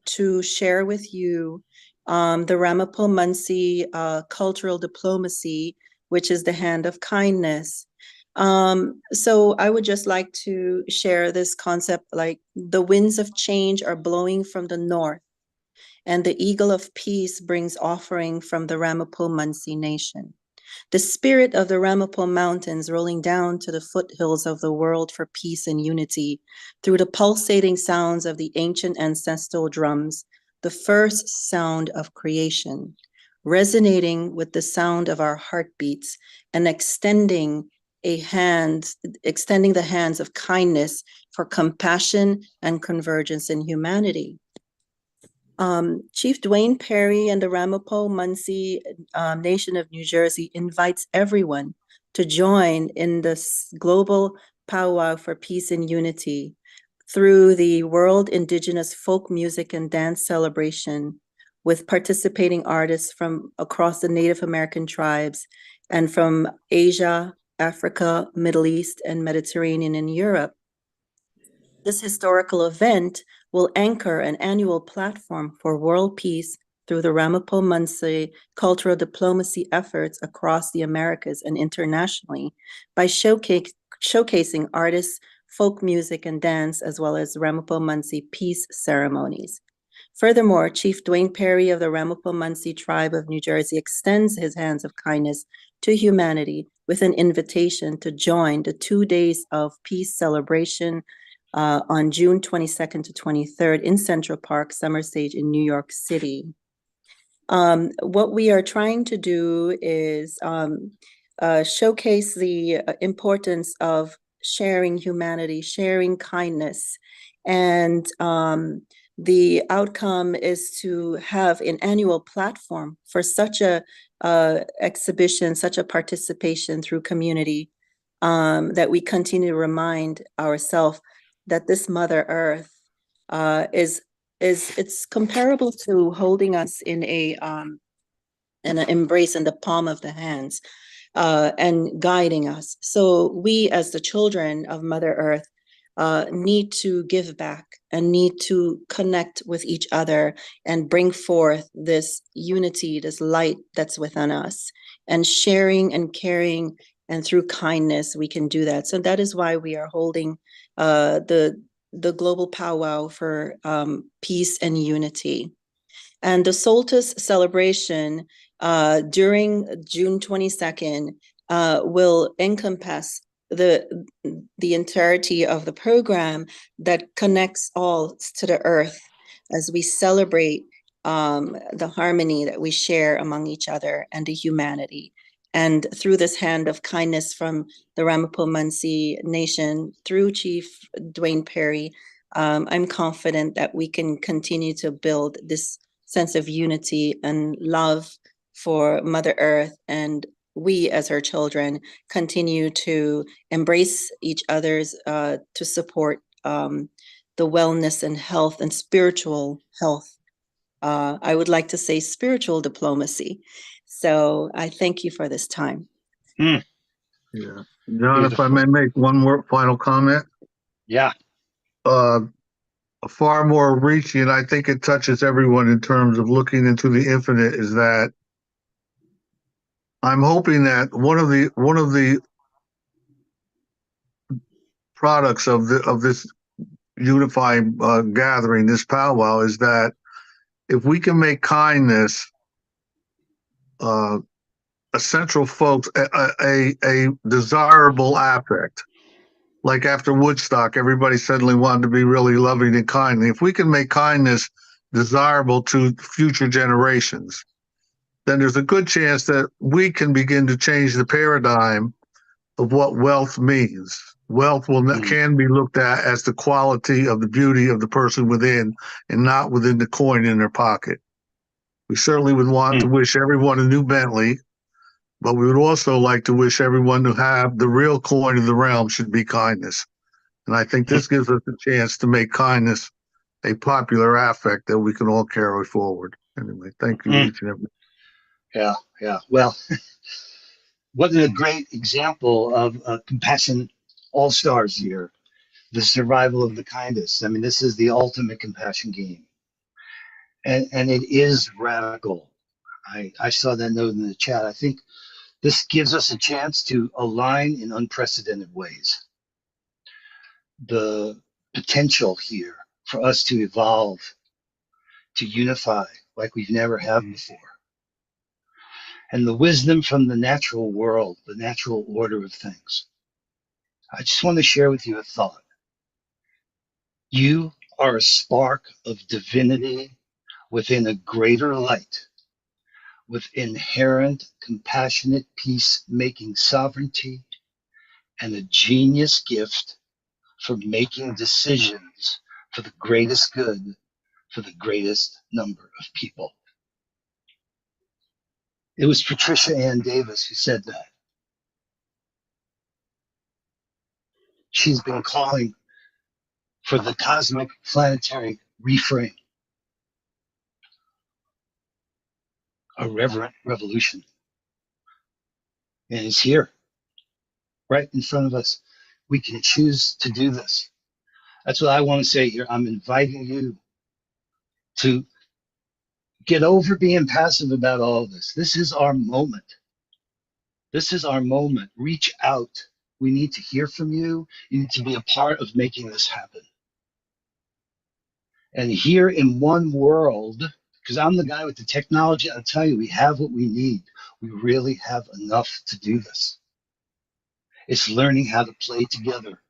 to share with you the Ramapo Muncie cultural diplomacy, which is the hand of kindness. So I would just like to share this concept, like the winds of change are blowing from the north, and the eagle of peace brings offering from the Ramapo Muncie nation. The spirit of the Ramapo Mountains rolling down to the foothills of the world for peace and unity through the pulsating sounds of the ancient ancestral drums, the first sound of creation, resonating with the sound of our heartbeats and extending the hands of kindness for compassion and convergence in humanity. Chief Dwayne Perry and the Ramapo Muncie Nation of New Jersey invites everyone to join in this global powwow for peace and unity through the World Indigenous Folk Music and Dance Celebration, with participating artists from across the Native American tribes and from Asia, Africa, Middle East, and Mediterranean and Europe. This historical event will anchor an annual platform for world peace through the Ramapo Munsey cultural diplomacy efforts across the Americas and internationally by showcasing artists, folk music and dance, as well as Ramapo Munsey peace ceremonies. Furthermore, Chief Dwayne Perry of the Ramapo Munsey tribe of New Jersey extends his hands of kindness to humanity with an invitation to join the 2 days of peace celebration on June 22nd to 23rd in Central Park, Summer Stage in New York City. What we are trying to do is showcase the importance of sharing humanity, sharing kindness, and the outcome is to have an annual platform for such a exhibition, such a participation through community, that we continue to remind ourselves that this Mother Earth is it's comparable to holding us in an embrace in the palm of the hands, and guiding us. So we, as the children of Mother Earth, need to give back and need to connect with each other and bring forth this unity, this light that's within us, and sharing and caring, and through kindness we can do that. So that is why we are holding the global powwow for peace and unity. And the solstice celebration during June 22nd will encompass the entirety of the program that connects all to the earth as we celebrate the harmony that we share among each other and the humanity. And through this hand of kindness from the Ramapo Munsey Nation, through Chief Dwayne Perry, I'm confident that we can continue to build this sense of unity and love for Mother Earth, and we as her children continue to embrace each other's to support the wellness and health and spiritual health. I would like to say spiritual diplomacy. So I thank you for this time. Yeah. John, if I may make one more final comment. Yeah. Far more reaching, and I think it touches everyone in terms of looking into the infinite, is that I'm hoping that one of the products of this unifying gathering, this powwow, is that if we can make kindness a central focus, a desirable affect. Like after Woodstock, everybody suddenly wanted to be really loving and kindly. If we can make kindness desirable to future generations, then there's a good chance that we can begin to change the paradigm of what wealth means. Wealth can be looked at as the quality of the beauty of the person within, and not within the coin in their pocket. We certainly would want to wish everyone a new Bentley, but we would also like to wish everyone to have the real coin of the realm should be kindness. And I think this gives us a chance to make kindness a popular affect that we can all carry forward. Anyway, thank you each and every. Yeah. Well, what a great example of Compassion All-Stars year, the survival of the kindest. I mean, this is the ultimate compassion game. And it is radical. I saw that note in the chat. I think this gives us a chance to align in unprecedented ways. The potential here for us to evolve, to unify like we've never have before. And the wisdom from the natural world, the natural order of things. I just want to share with you a thought. You are a spark of divinity within a greater light, with inherent compassionate peace-making sovereignty and a genius gift for making decisions for the greatest good for the greatest number of people. It was Patricia Ann Davis who said that. She's been calling for the cosmic planetary reframe, a reverent revolution. And it's here, right in front of us. We can choose to do this. That's what I want to say here. I'm inviting you to get over being passive about all this. This is our moment. This is our moment. Reach out. We need to hear from you. You need to be a part of making this happen. And here in one world, because I'm the guy with the technology, I'll tell you, we have what we need. We really have enough to do this. It's learning how to play together.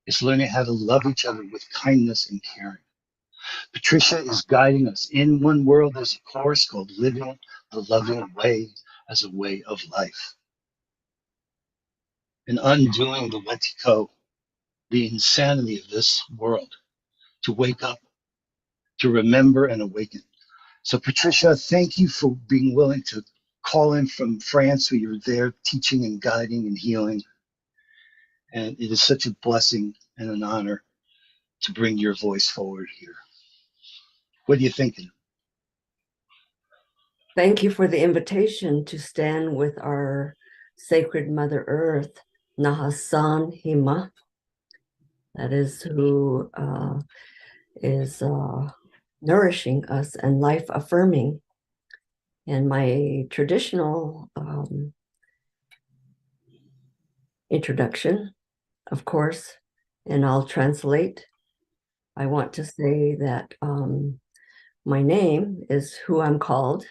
It's learning how to love each other with kindness and caring. Patricia is guiding us. In one world, there's a course called Living the Loving Way as a Way of Life. And undoing the wetiko, the insanity of this world, to wake up, to remember and awaken. So Patricia, thank you for being willing to call in from France, where you're there teaching and guiding and healing. And it is such a blessing and an honor to bring your voice forward here. What are you thinking? Thank you for the invitation to stand with our sacred Mother Earth, Nahasan Hima. That is who is nourishing us and life affirming. And my traditional introduction, of course, and I'll translate. I want to say that my name is who I'm called,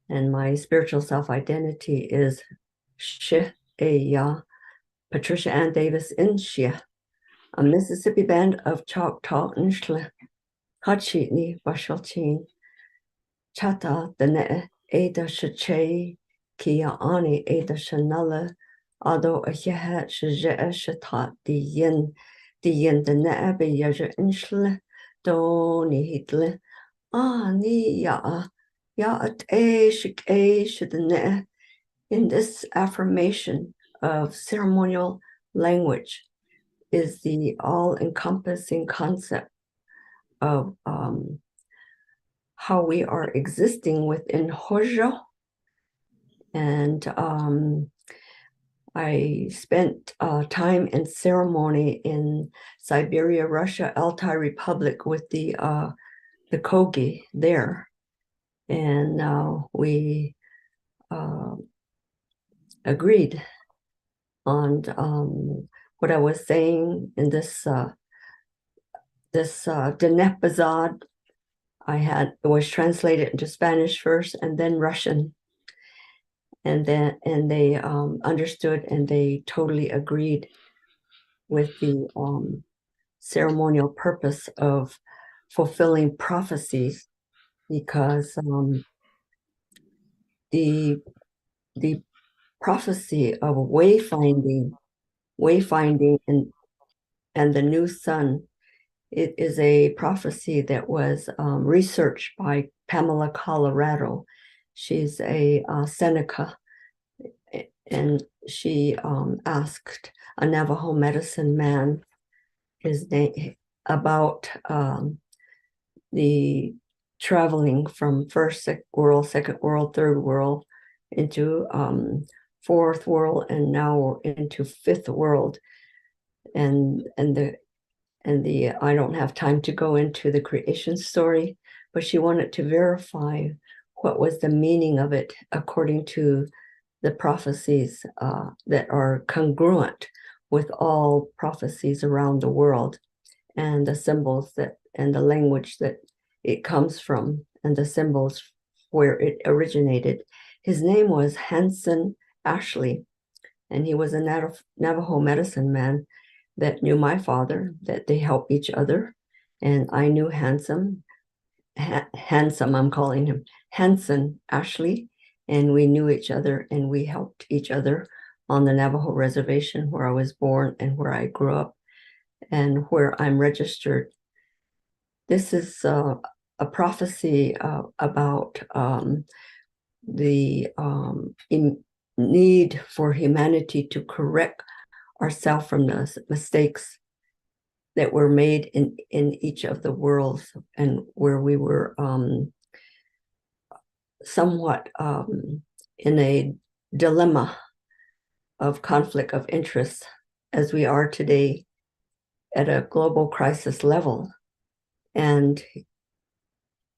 and my spiritual self-identity is She'eya, Patricia Ann Davis in Shea, a Mississippi band of Choctaw Nshle, Hachitni Bashalchin, Chata Dene Ada Shache, Kia Ani Ada Shanala, Ado Ahehat Shaje Shatat Dien Dene Abe Yaja Nshle, Doni Hitle, Ni Ya at Shik Shadene. In this affirmation of ceremonial language is the all-encompassing concept of how we are existing within Hojo. And I spent time in ceremony in Siberia, Russia, Altai Republic with the Kogi there. And we agreed on what I was saying in this Denepazad. It was translated into Spanish first and then Russian, and they understood, and they totally agreed with the ceremonial purpose of fulfilling prophecies, because the prophecy of wayfinding and the new sun, it is a prophecy that was researched by Pamela Colorado. She's a Seneca, and she asked a Navajo medicine man his name about the traveling from first world, second world, third world into fourth world, and now into fifth world. And I don't have time to go into the creation story, but she wanted to verify what was the meaning of it according to the prophecies that are congruent with all prophecies around the world, and the symbols and the language that it comes from, and the symbols where it originated. His name was Hanson Ashley, and he was a Navajo medicine man that knew my father, that they help each other. And I knew Handsome, I'm calling him Hanson Ashley, and we knew each other, and we helped each other on the Navajo reservation where I was born and where I grew up and where I'm registered. This is a prophecy about the need for humanity to correct ourselves from the mistakes that were made in each of the worlds, and where we were somewhat in a dilemma of conflict of interest, as we are today at a global crisis level. And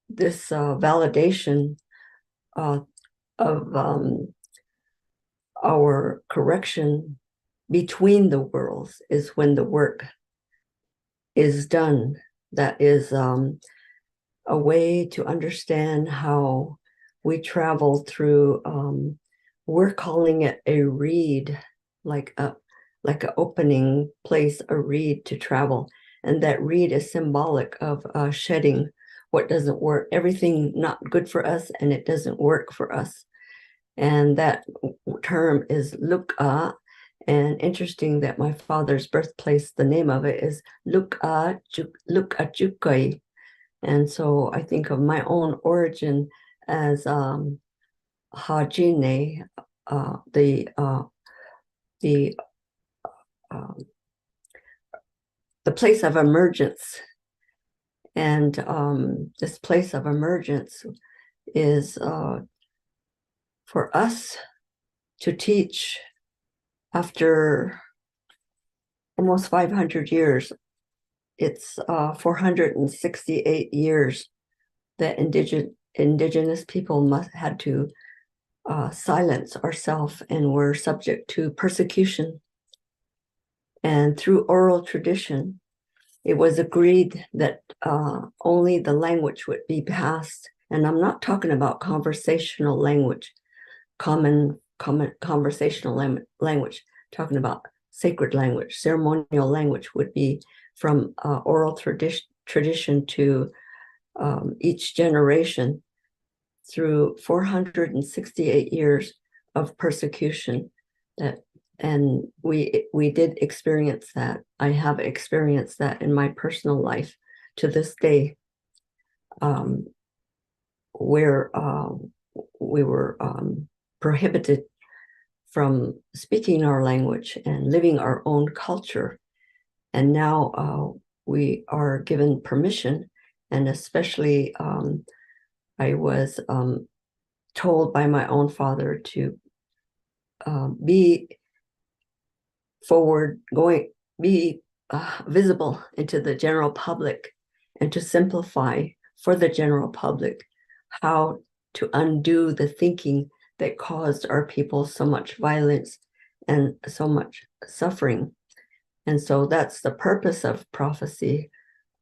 this validation of our correction between the worlds is when the work is done. That is a way to understand how we travel through, we're calling it a reed, like an opening place, a reed to travel. And that reed is symbolic of shedding what doesn't work, everything not good for us, and it doesn't work for us. And that term is luk'a. And interesting that my father's birthplace, the name of it is luk'a Jukai. And so I think of my own origin as Hajine, the place of emergence. And this place of emergence is for us to teach after almost 500 years. It's 468 years that indigenous people had to silence ourselves and were subject to persecution. And through oral tradition, it was agreed that only the language would be passed. And I'm not talking about conversational language, common conversational language, talking about sacred language. Ceremonial language would be from oral tradition to each generation through 468 years of persecution. And we did experience that. I have experienced that in my personal life to this day, where we were prohibited from speaking our language and living our own culture. And now we are given permission, and especially I was told by my own father to be forward going, be visible into the general public, and to simplify for the general public how to undo the thinking that caused our people so much violence and so much suffering. And so that's the purpose of prophecy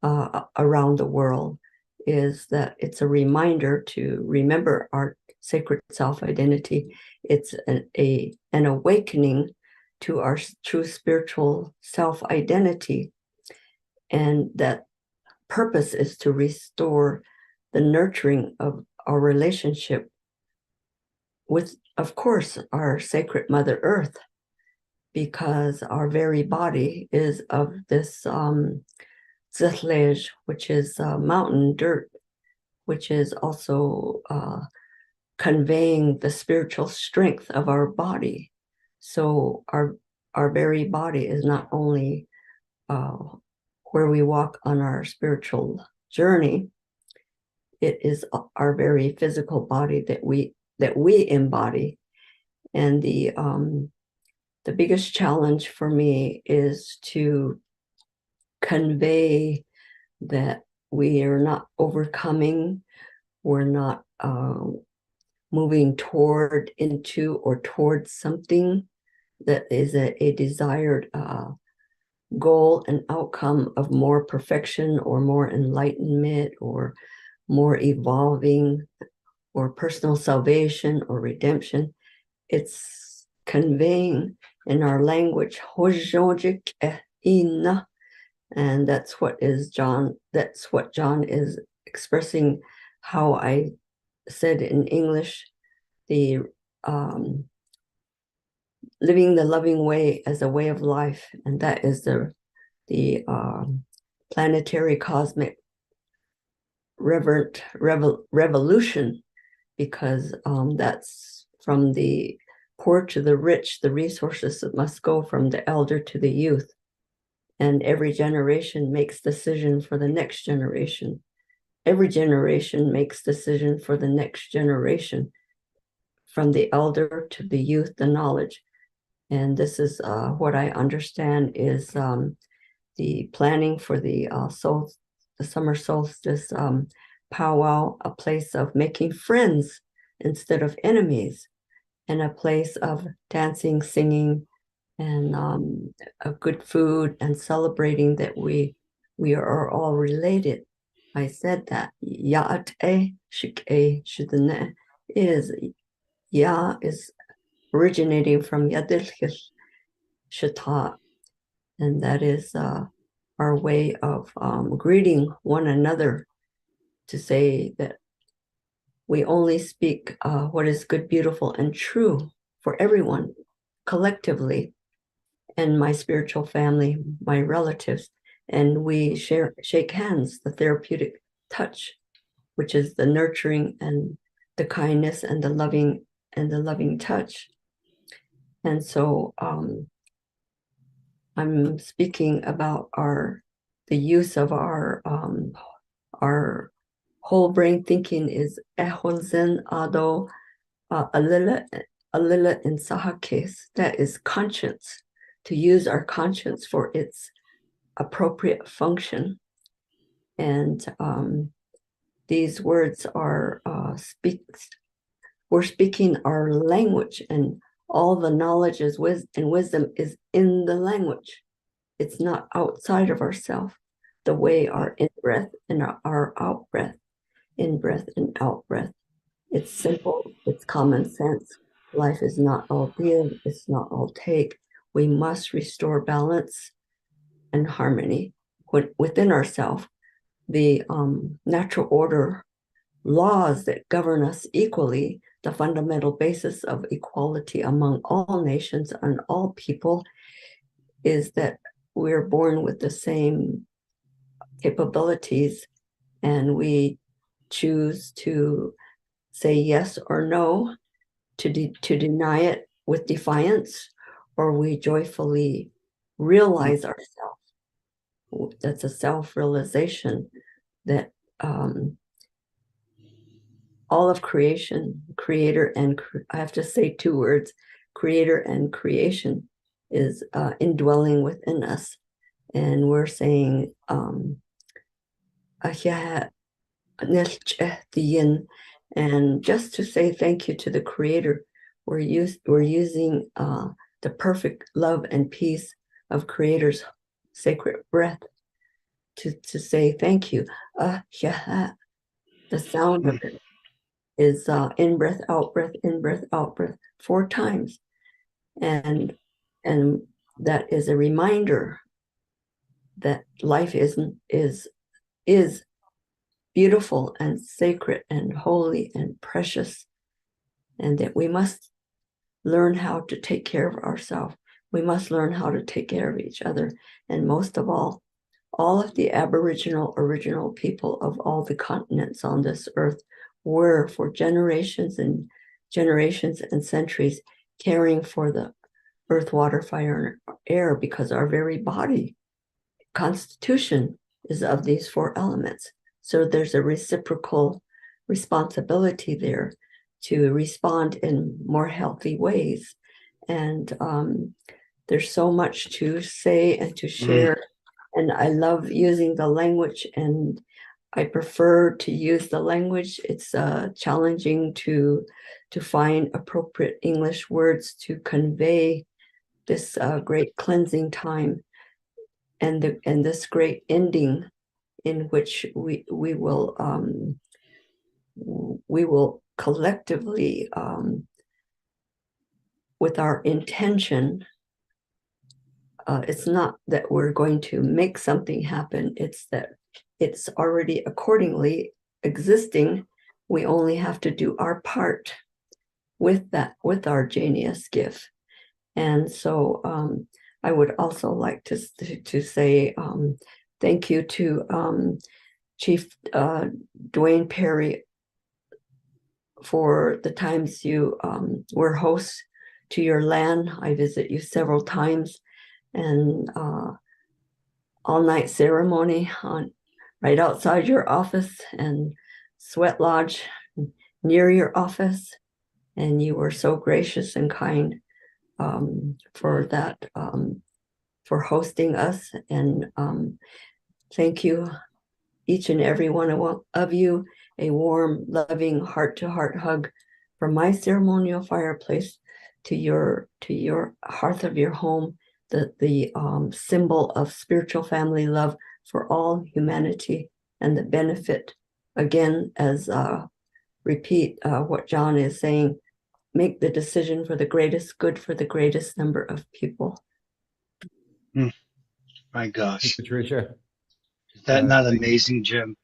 around the world, is that it's a reminder to remember our sacred self-identity. It's an awakening to our true spiritual self-identity. And that purpose is to restore the nurturing of our relationship with, of course, our sacred Mother Earth, because our very body is of this zilej, which is mountain dirt, which is also conveying the spiritual strength of our body. So our very body is not only where we walk on our spiritual journey, it is our very physical body that we embody. And the biggest challenge for me is to convey that we are not overcoming, we're not moving into or towards something that is a desired goal and outcome of more perfection or more enlightenment or more evolving or personal salvation or redemption. It's conveying in our language, and that's what John is expressing, how I said in English, the living the loving way as a way of life. And that is the planetary cosmic revolution, because that's from the poor to the rich, the resources that must go from the elder to the youth. And every generation makes decision for the next generation. Every generation makes decision for the next generation, from the elder to the youth, the knowledge. And this is what I understand is the planning for the summer solstice powwow, a place of making friends instead of enemies, and a place of dancing, singing, and of good food, and celebrating that we are all related. I said that Ya'ate Shik'e Shudane is Ya is originating from Yadil Shata, and that is our way of greeting one another, to say that we only speak what is good, beautiful, and true for everyone collectively, and my spiritual family, my relatives, and we shake hands, the therapeutic touch, which is the nurturing and the kindness and the loving touch. And so I'm speaking about the use of our whole brain thinking is ehonzen ado alila in saha case, that is conscience, to use our conscience for its appropriate function. And these words are we're speaking our language, and all the knowledge and wisdom is in the language. It's not outside of ourselves. The way our in-breath and our out-breath, in-breath and out-breath. It's simple, it's common sense. Life is not all give, it's not all take. We must restore balance and harmony within ourselves. The natural order laws that govern us equally, the fundamental basis of equality among all nations and all people, is that we're born with the same capabilities, and we choose to say yes or no, to deny it with defiance, or we joyfully realize ourselves. That's a self-realization that all of creation, creator and I have to say two words, creator and creation, is indwelling within us. And we're saying and just to say thank you to the creator, we're using the perfect love and peace of creator's sacred breath to say thank you. The sound of it is in breath, out breath, in breath, out breath, 4 times. And that is a reminder that life is beautiful and sacred and holy and precious, and that we must learn how to take care of ourselves. We must learn how to take care of each other. And most of all of the original people of all the continents on this earth were for generations and centuries caring for the earth, water, fire, and air, because our very body constitution is of these 4 elements. So there's a reciprocal responsibility there to respond in more healthy ways. And there's so much to say and to share. And I love using the language, and I prefer to use the language. It's challenging to find appropriate English words to convey this great cleansing time and this great ending, in which we will collectively, with our intention. It's not that we're going to make something happen, it's that it's already accordingly existing. We only have to do our part with our genius gift. And so I would also like to say thank you to Chief Dwayne Perry for the times you were host to your land. I visit you several times, and all-night ceremony right outside your office, and sweat lodge near your office. And you were so gracious and kind for for hosting us. And thank you, each and every one of you. A warm, loving, heart-to-heart hug from my ceremonial fireplace to your hearth of your home, the symbol of spiritual family love for all humanity and the benefit. Again, as repeat what John is saying, make the decision for the greatest good for the greatest number of people. My gosh. Patricia. Is that not amazing, Jim?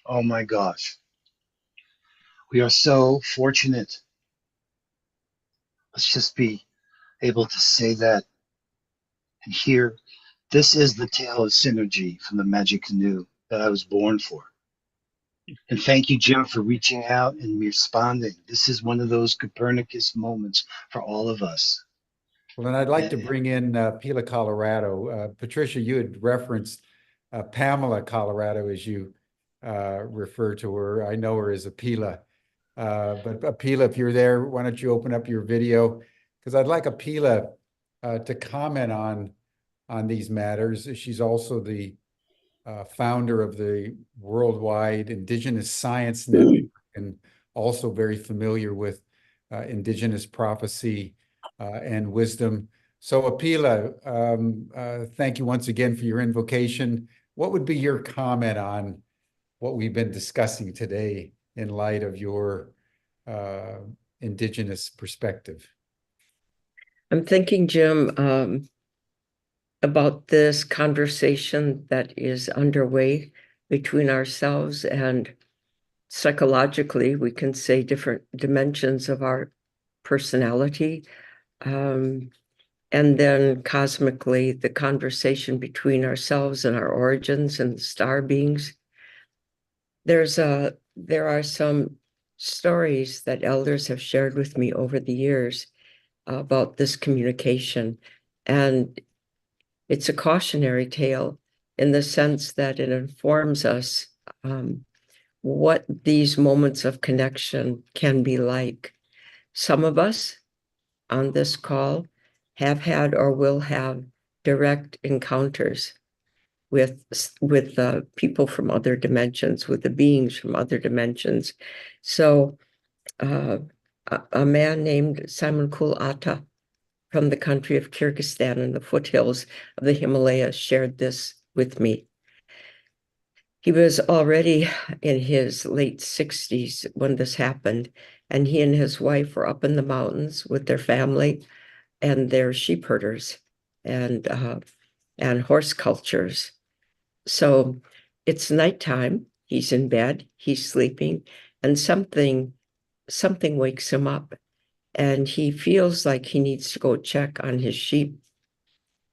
Oh my gosh. We are so fortunate. Let's just be able to say that and hear. This is the tale of synergy from the Magic Canoe that I was born for. And thank you, Jim, for reaching out and responding. This is one of those Copernicus moments for all of us. Well, and I'd like to bring in Pila, Colorado. Patricia, you had referenced Pamela, Colorado, as you refer to her. I know her as a Pila. But Pila, if you're there, why don't you open up your video? Because I'd like Pila to comment on these matters. She's also the founder of the Worldwide Indigenous Science Network and also very familiar with Indigenous prophecy and wisdom. So Apila, thank you once again for your invocation. What would be your comment on what we've been discussing today in light of your Indigenous perspective? I'm thinking, Jim, about this conversation that is underway between ourselves, and psychologically, we can say different dimensions of our personality. And then cosmically, the conversation between ourselves and our origins and star beings. There are some stories that elders have shared with me over the years about this communication. And it's a cautionary tale in the sense that it informs us what these moments of connection can be like. Some of us on this call have had or will have direct encounters with people from other dimensions, with the beings from other dimensions. So a man named Simon Kul Atta from the country of Kyrgyzstan in the foothills of the Himalayas shared this with me. He was already in his late 60s when this happened, and he and his wife were up in the mountains with their family and their sheep herders and horse cultures. So it's nighttime. He's in bed. He's sleeping, and something wakes him up, and he feels like he needs to go check on his sheep.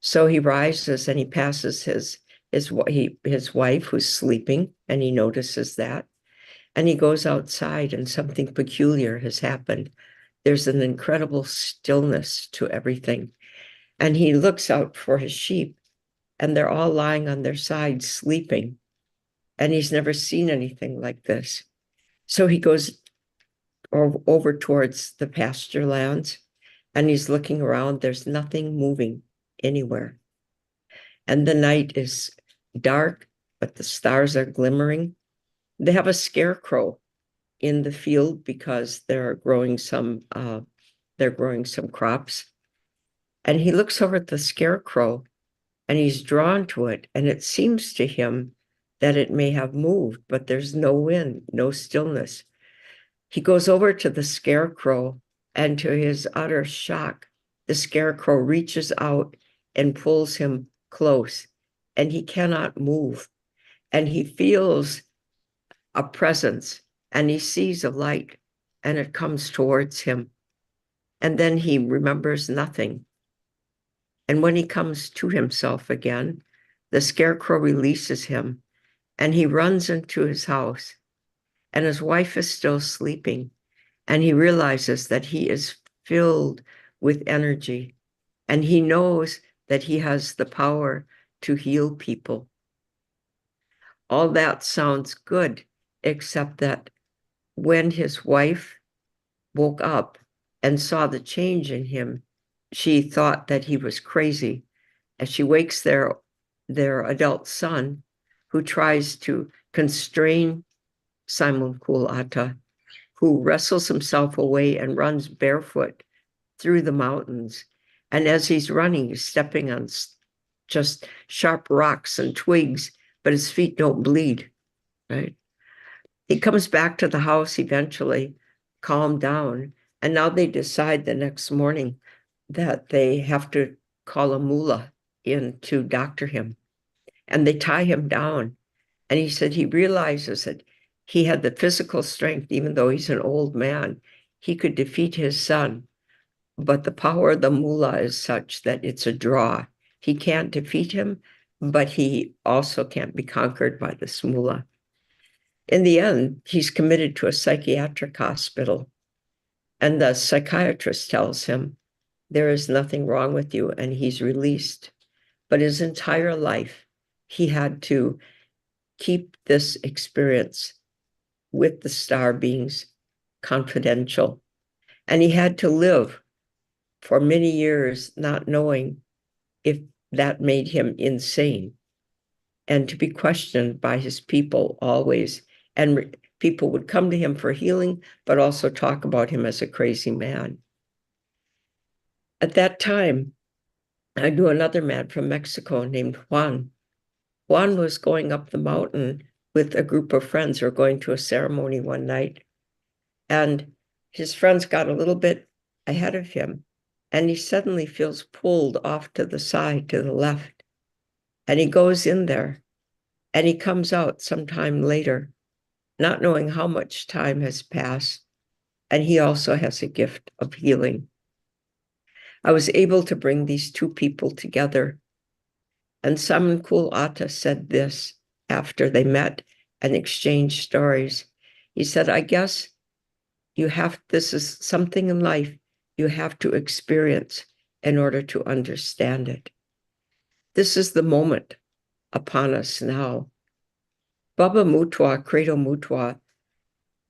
So he rises and he passes his wife who's sleeping, and he notices that, and he goes outside, and something peculiar has happened. There's an incredible stillness to everything. And he looks out for his sheep, and they're all lying on their sides sleeping. And he's never seen anything like this. So he goes over towards the pasture lands, and he's looking around. There's nothing moving anywhere. And the night is dark, but the stars are glimmering. They have a scarecrow in the field because they're growing some crops. And he looks over at the scarecrow, and he's drawn to it. And it seems to him that it may have moved, but there's no wind, no stillness. He goes over to the scarecrow, and to his utter shock, the scarecrow reaches out and pulls him close, and he cannot move. And he feels a presence, and he sees a light, and it comes towards him. And then he remembers nothing. And when he comes to himself again, the scarecrow releases him, and he runs into his house, and his wife is still sleeping, and he realizes that he is filled with energy, and he knows that he has the power to heal people. All that sounds good, except that when his wife woke up and saw the change in him, she thought that he was crazy and she wakes their adult son, who tries to constrain Simon Kul Ata, who wrestles himself away and runs barefoot through the mountains. And as he's running, he's stepping on just sharp rocks and twigs, but his feet don't bleed, right? He comes back to the house eventually, calmed down, and now they decide the next morning that they have to call a mullah in to doctor him. And they tie him down. And he said he realizes that he had the physical strength, even though he's an old man, he could defeat his son. But the power of the mullah is such that it's a draw. He can't defeat him, but he also can't be conquered by this mullah. In the end, he's committed to a psychiatric hospital. And the psychiatrist tells him, there is nothing wrong with you, and he's released. But his entire life, he had to keep this experience with the star beings confidential. And he had to live for many years not knowing if that made him insane, and to be questioned by his people always. And people would come to him for healing, but also talk about him as a crazy man. At that time, I knew another man from Mexico named Juan. Juan was going up the mountain with a group of friends who were going to a ceremony one night. And his friends got a little bit ahead of him. And he suddenly feels pulled off to the side, to the left. And he goes in there. And he comes out sometime later, not knowing how much time has passed. And he also has a gift of healing. I was able to bring these two people together. And Simon Kul Ata said this after they met and exchanged stories. He said, I guess this is something in life you have to experience in order to understand it. This is the moment upon us now. Baba Mutwa, Credo Mutwa,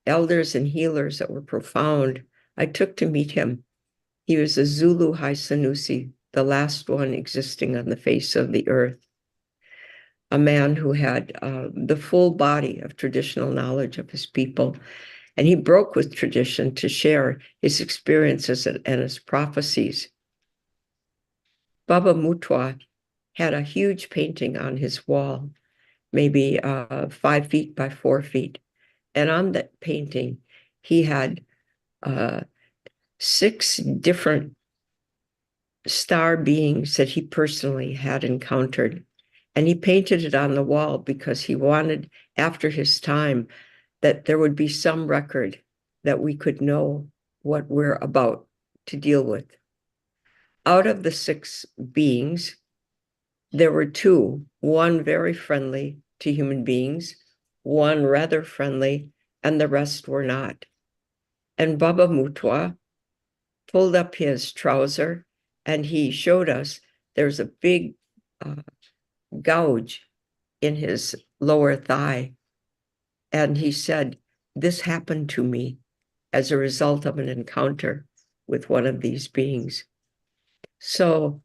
elders and healers that were profound, I took to meet him. He was a Zulu High Sanusi, the last one existing on the face of the earth. A man who had the full body of traditional knowledge of his people. And he broke with tradition to share his experiences and his prophecies. Baba Mutwa had a huge painting on his wall, maybe 5 feet by 4 feet. And on that painting, he had 6 different star beings that he personally had encountered. And he painted it on the wall because he wanted, after his time, that there would be some record that we could know what we're about to deal with. Out of the 6 beings, there were 2, one very friendly to human beings, one rather friendly, and the rest were not. And Baba Mutwa pulled up his trouser and he showed us there's a big gouge in his lower thigh. And he said, this happened to me as a result of an encounter with one of these beings. So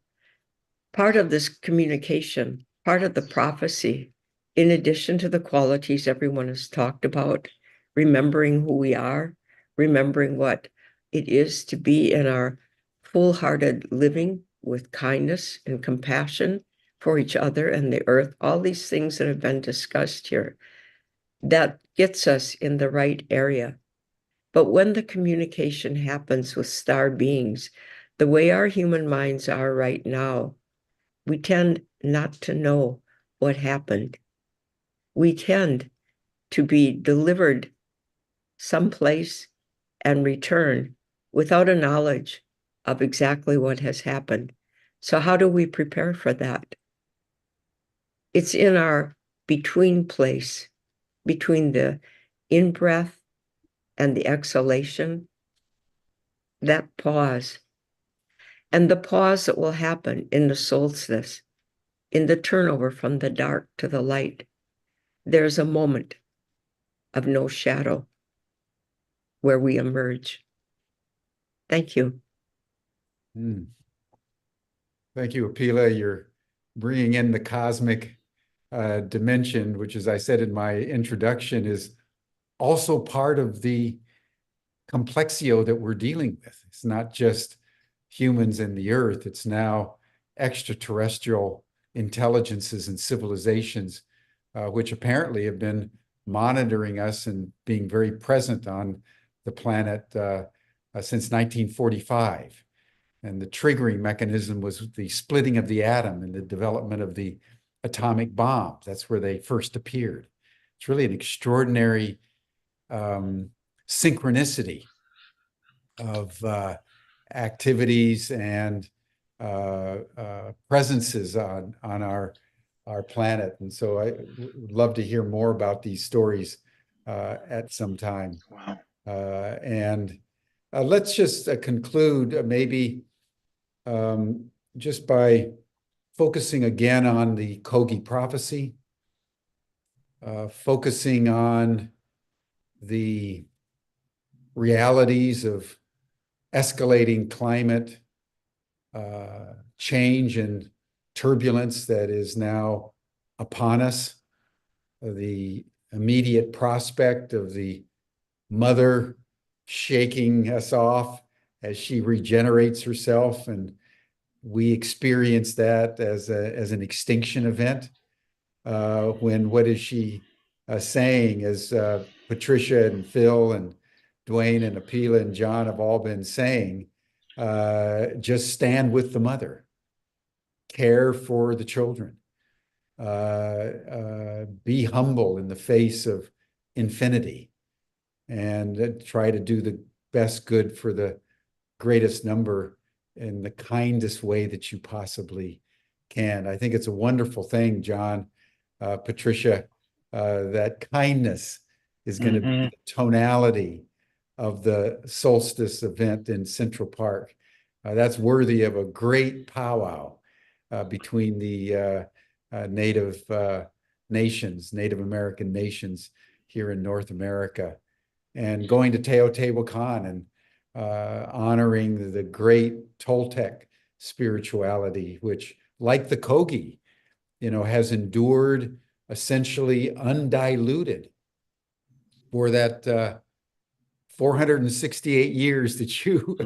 part of this communication, part of the prophecy, in addition to the qualities everyone has talked about, remembering who we are, remembering what it is to be in our full-hearted living with kindness and compassion for each other and the earth, all these things that have been discussed here, that gets us in the right area. But when the communication happens with star beings, the way our human minds are right now, we tend not to know what happened. We tend to be delivered someplace and return without a knowledge of exactly what has happened. So how do we prepare for that? It's in our between place, between the in-breath and the exhalation, that pause. And the pause that will happen in the solstice, in the turnover from the dark to the light, there's a moment of no shadow where we emerge. Thank you. Thank you, Apila. bringing in the cosmic dimension, which, as I said in my introduction, is also part of the complexio that we're dealing with. It's not just humans and the earth, it's now extraterrestrial intelligences and civilizations, which apparently have been monitoring us and being very present on the planet since 1945. And the triggering mechanism was the splitting of the atom and the development of the atomic bomb. That's where they first appeared. It's really an extraordinary synchronicity of activities and presences on our planet. And so I would love to hear more about these stories at some time. Wow. And let's just conclude maybe just by focusing again on the Kogi Prophecy, focusing on the realities of escalating climate change and turbulence that is now upon us, the immediate prospect of the mother shaking us off as she regenerates herself, and we experience that as an extinction event. When what is she saying, as Patricia and Phil and Dwayne and Apila and John have all been saying, just stand with the mother, care for the children, be humble in the face of infinity, and try to do the best good for the greatest number in the kindest way that you possibly can. I think it's a wonderful thing, John, Patricia, that kindness is going to be the tonality of the solstice event in Central Park. That's worthy of a great powwow between the Native nations, Native American nations here in North America, and going to Teotihuacan and honoring the great Toltec spirituality, which, like the Kogi, has endured essentially undiluted for that 468 years that you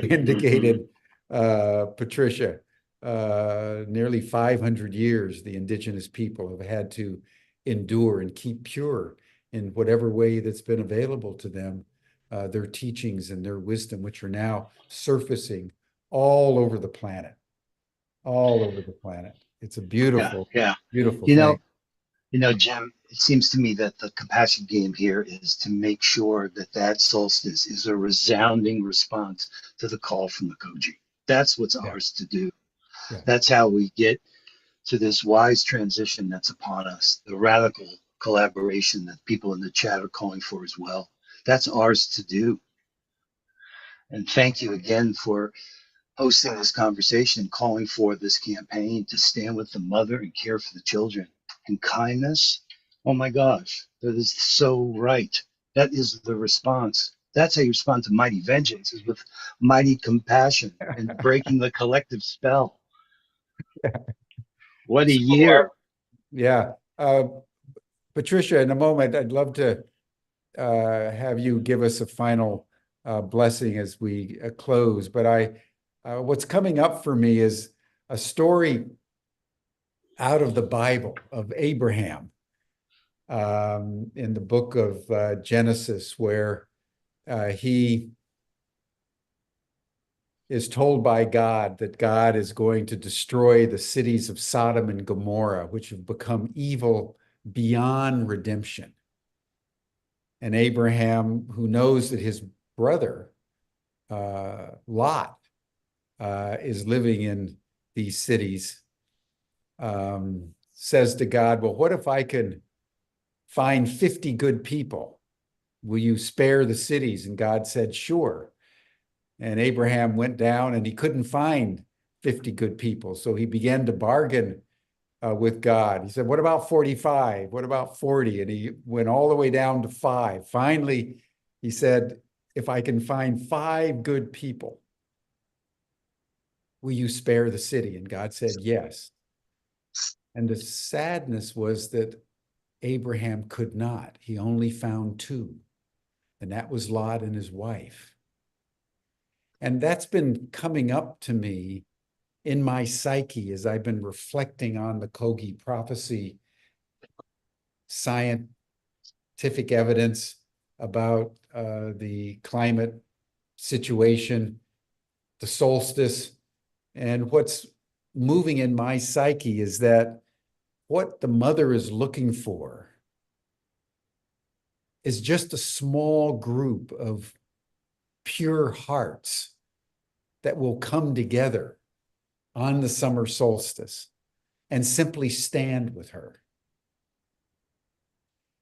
indicated, Patricia. Nearly 500 years the indigenous people have had to endure and keep pure in whatever way that's been available to them, their teachings and their wisdom, which are now surfacing all over the planet, all over the planet. It's a beautiful, beautiful thing. Jim, it seems to me that the compassion game here is to make sure that solstice is a resounding response to the call from the Koji. That's what's ours to do. Yeah. That's how we get to this wise transition that's upon us, the radical collaboration that people in the chat are calling for as well. That's ours to do. And thank you again for hosting this conversation, calling for this campaign to stand with the mother and care for the children. And kindness, oh my gosh, that is so right. That is the response. That's how you respond to mighty vengeance, is with mighty compassion and breaking the collective spell. What a year. Yeah. Patricia, in a moment, I'd love to have you give us a final blessing as we close. But what's coming up for me is a story out of the Bible of Abraham, in the book of Genesis, where he is told by God that God is going to destroy the cities of Sodom and Gomorrah, which have become evil beyond redemption. And Abraham, who knows that his brother, Lot, is living in these cities, says to God, well, what if I can find 50 good people? Will you spare the cities? And God said, sure. And Abraham went down and he couldn't find 50 good people. So he began to bargain with God. He said, what about 45? What about 40? And he went all the way down to 5. Finally, he said, if I can find 5 good people, will you spare the city? And God said, yes. And the sadness was that Abraham could not. He only found two, and that was Lot and his wife. And that's been coming up to me in my psyche as I've been reflecting on the Kogi prophecy, scientific evidence about the climate situation, the solstice. And what's moving in my psyche is that what the mother is looking for is just a small group of pure hearts that will come together on the summer solstice and simply stand with her.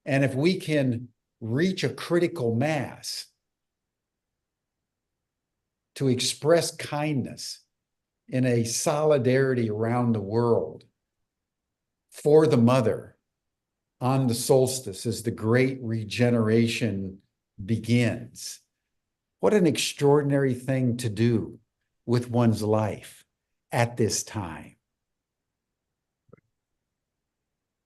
And if we can reach a critical mass to express kindness in a solidarity around the world for the mother on the solstice as the great regeneration begins, what an extraordinary thing to do with one's life at this time.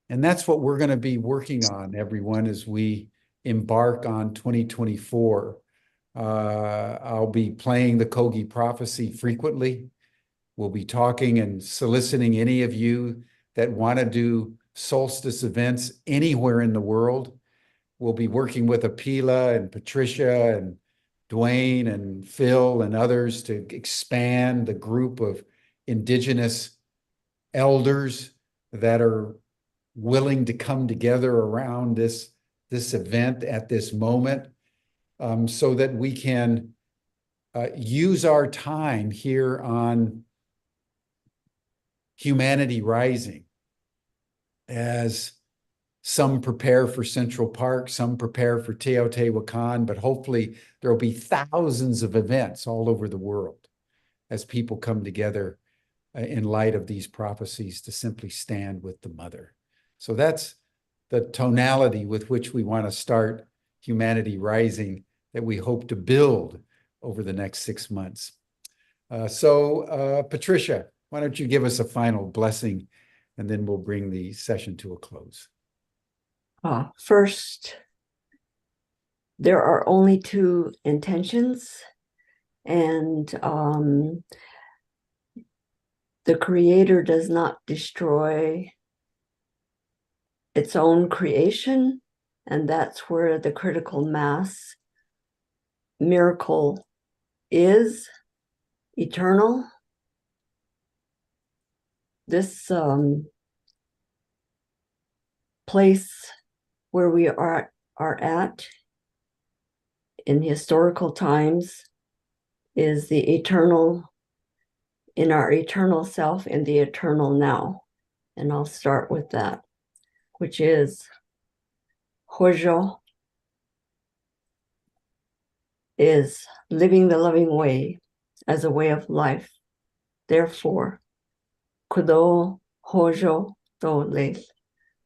And that's what we're going to be working on, everyone, as we embark on 2024. I'll be playing the Kogi prophecy frequently. We'll be talking and soliciting any of you that want to do solstice events anywhere in the world. We'll be working with Apila and Patricia and Dwayne and Phil and others to expand the group of Indigenous elders that are willing to come together around this event at this moment, so that we can use our time here on Humanity Rising as some prepare for Central Park, some prepare for Teotihuacan, but hopefully there will be thousands of events all over the world as people come together in light of these prophecies to simply stand with the mother. So that's the tonality with which we want to start Humanity Rising that we hope to build over the next 6 months. Patricia, why don't you give us a final blessing, and then we'll bring the session to a close. First, there are only two intentions, and the Creator does not destroy its own creation, and that's where the critical mass miracle is eternal. This place where we are at in historical times is the eternal, in our eternal self, in the eternal now. And I'll start with that, which is Hojo is living the loving way as a way of life. Therefore, Kudo Hojo Dole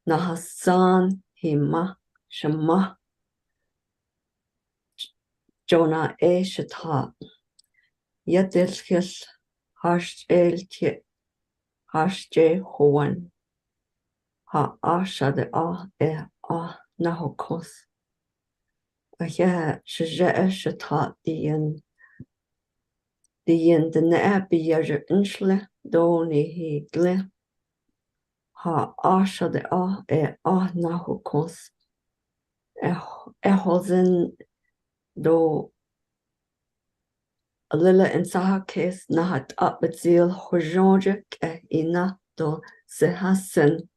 Nahasan Hima Shama Jonah E Shata Yatilkis Hash El Tit Hash J Hoan Ha Asha de A Nahokos Aya Shaja Shata Dian the Nabi Yaja Inshle Doni Higle Ha Asha de A Nahokos Ehozen do Lila and Saha case Nahat up at Zil Hojojik Ina do Sehasen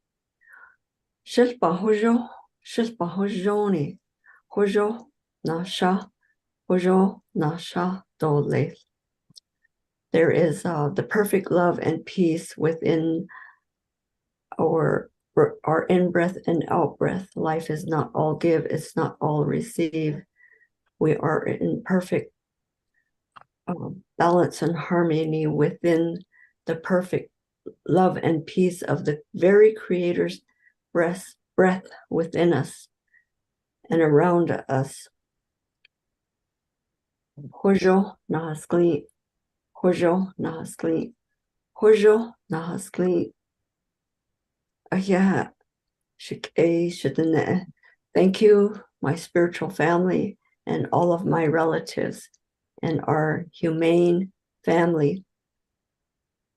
Shilpa Hojoni Hojo Nasha Dole. There is the perfect love and peace within our in-breath and out-breath. Life is not all give, it's not all receive. We are in perfect balance and harmony within the perfect love and peace of the very Creator's breath within us and around us. Hojo Nahaskli, Hojo Nahaskli, Hojo Nahaskli. Yeah, Shikne. Thank you, my spiritual family, and all of my relatives, and our humane family.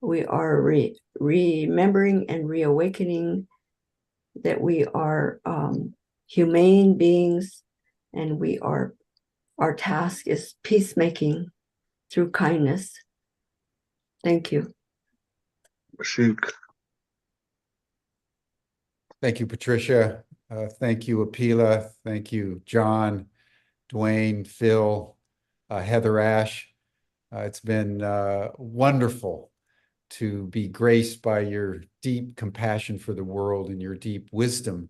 We are remembering and reawakening that we are humane beings, and our task is peacemaking through kindness. Thank you. Ashik. Thank you, Patricia. Thank you, Apila. Thank you, John, Dwayne, Phil, Heather Ash. It's been wonderful to be graced by your deep compassion for the world and your deep wisdom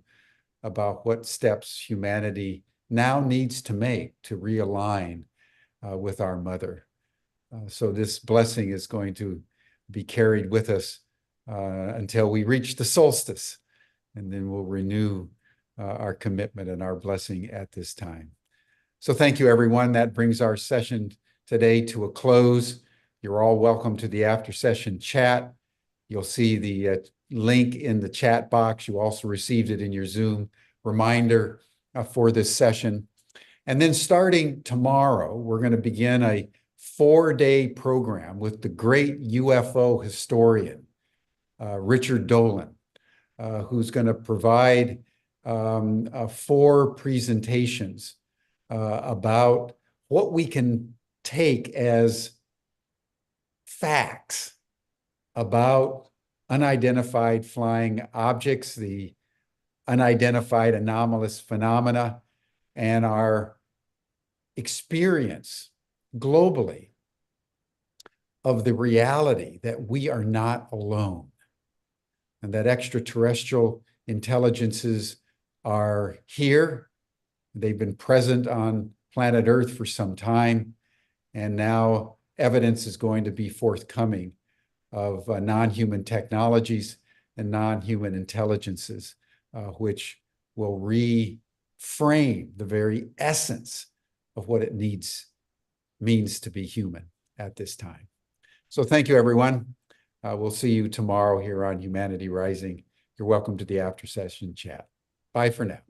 about what steps humanity now needs to make to realign with our mother. So this blessing is going to be carried with us until we reach the solstice, and then we'll renew our commitment and our blessing at this time. So thank you, everyone. That brings our session today to a close. You're all welcome to the after session chat. You'll see the link in the chat box. You also received it in your Zoom reminder for this session. And then starting tomorrow, we're going to begin a 4-day program with the great UFO historian, Richard Dolan, who's going to provide 4 presentations about what we can take as facts about unidentified flying objects, the unidentified anomalous phenomena, and our experience globally of the reality that we are not alone, and that extraterrestrial intelligences are here. They've been present on planet Earth for some time, and now evidence is going to be forthcoming of non-human technologies and non-human intelligences, which will reframe the very essence of what it means to be human at this time. So thank you, everyone. We'll see you tomorrow here on Humanity Rising. You're welcome to the after session chat. Bye for now.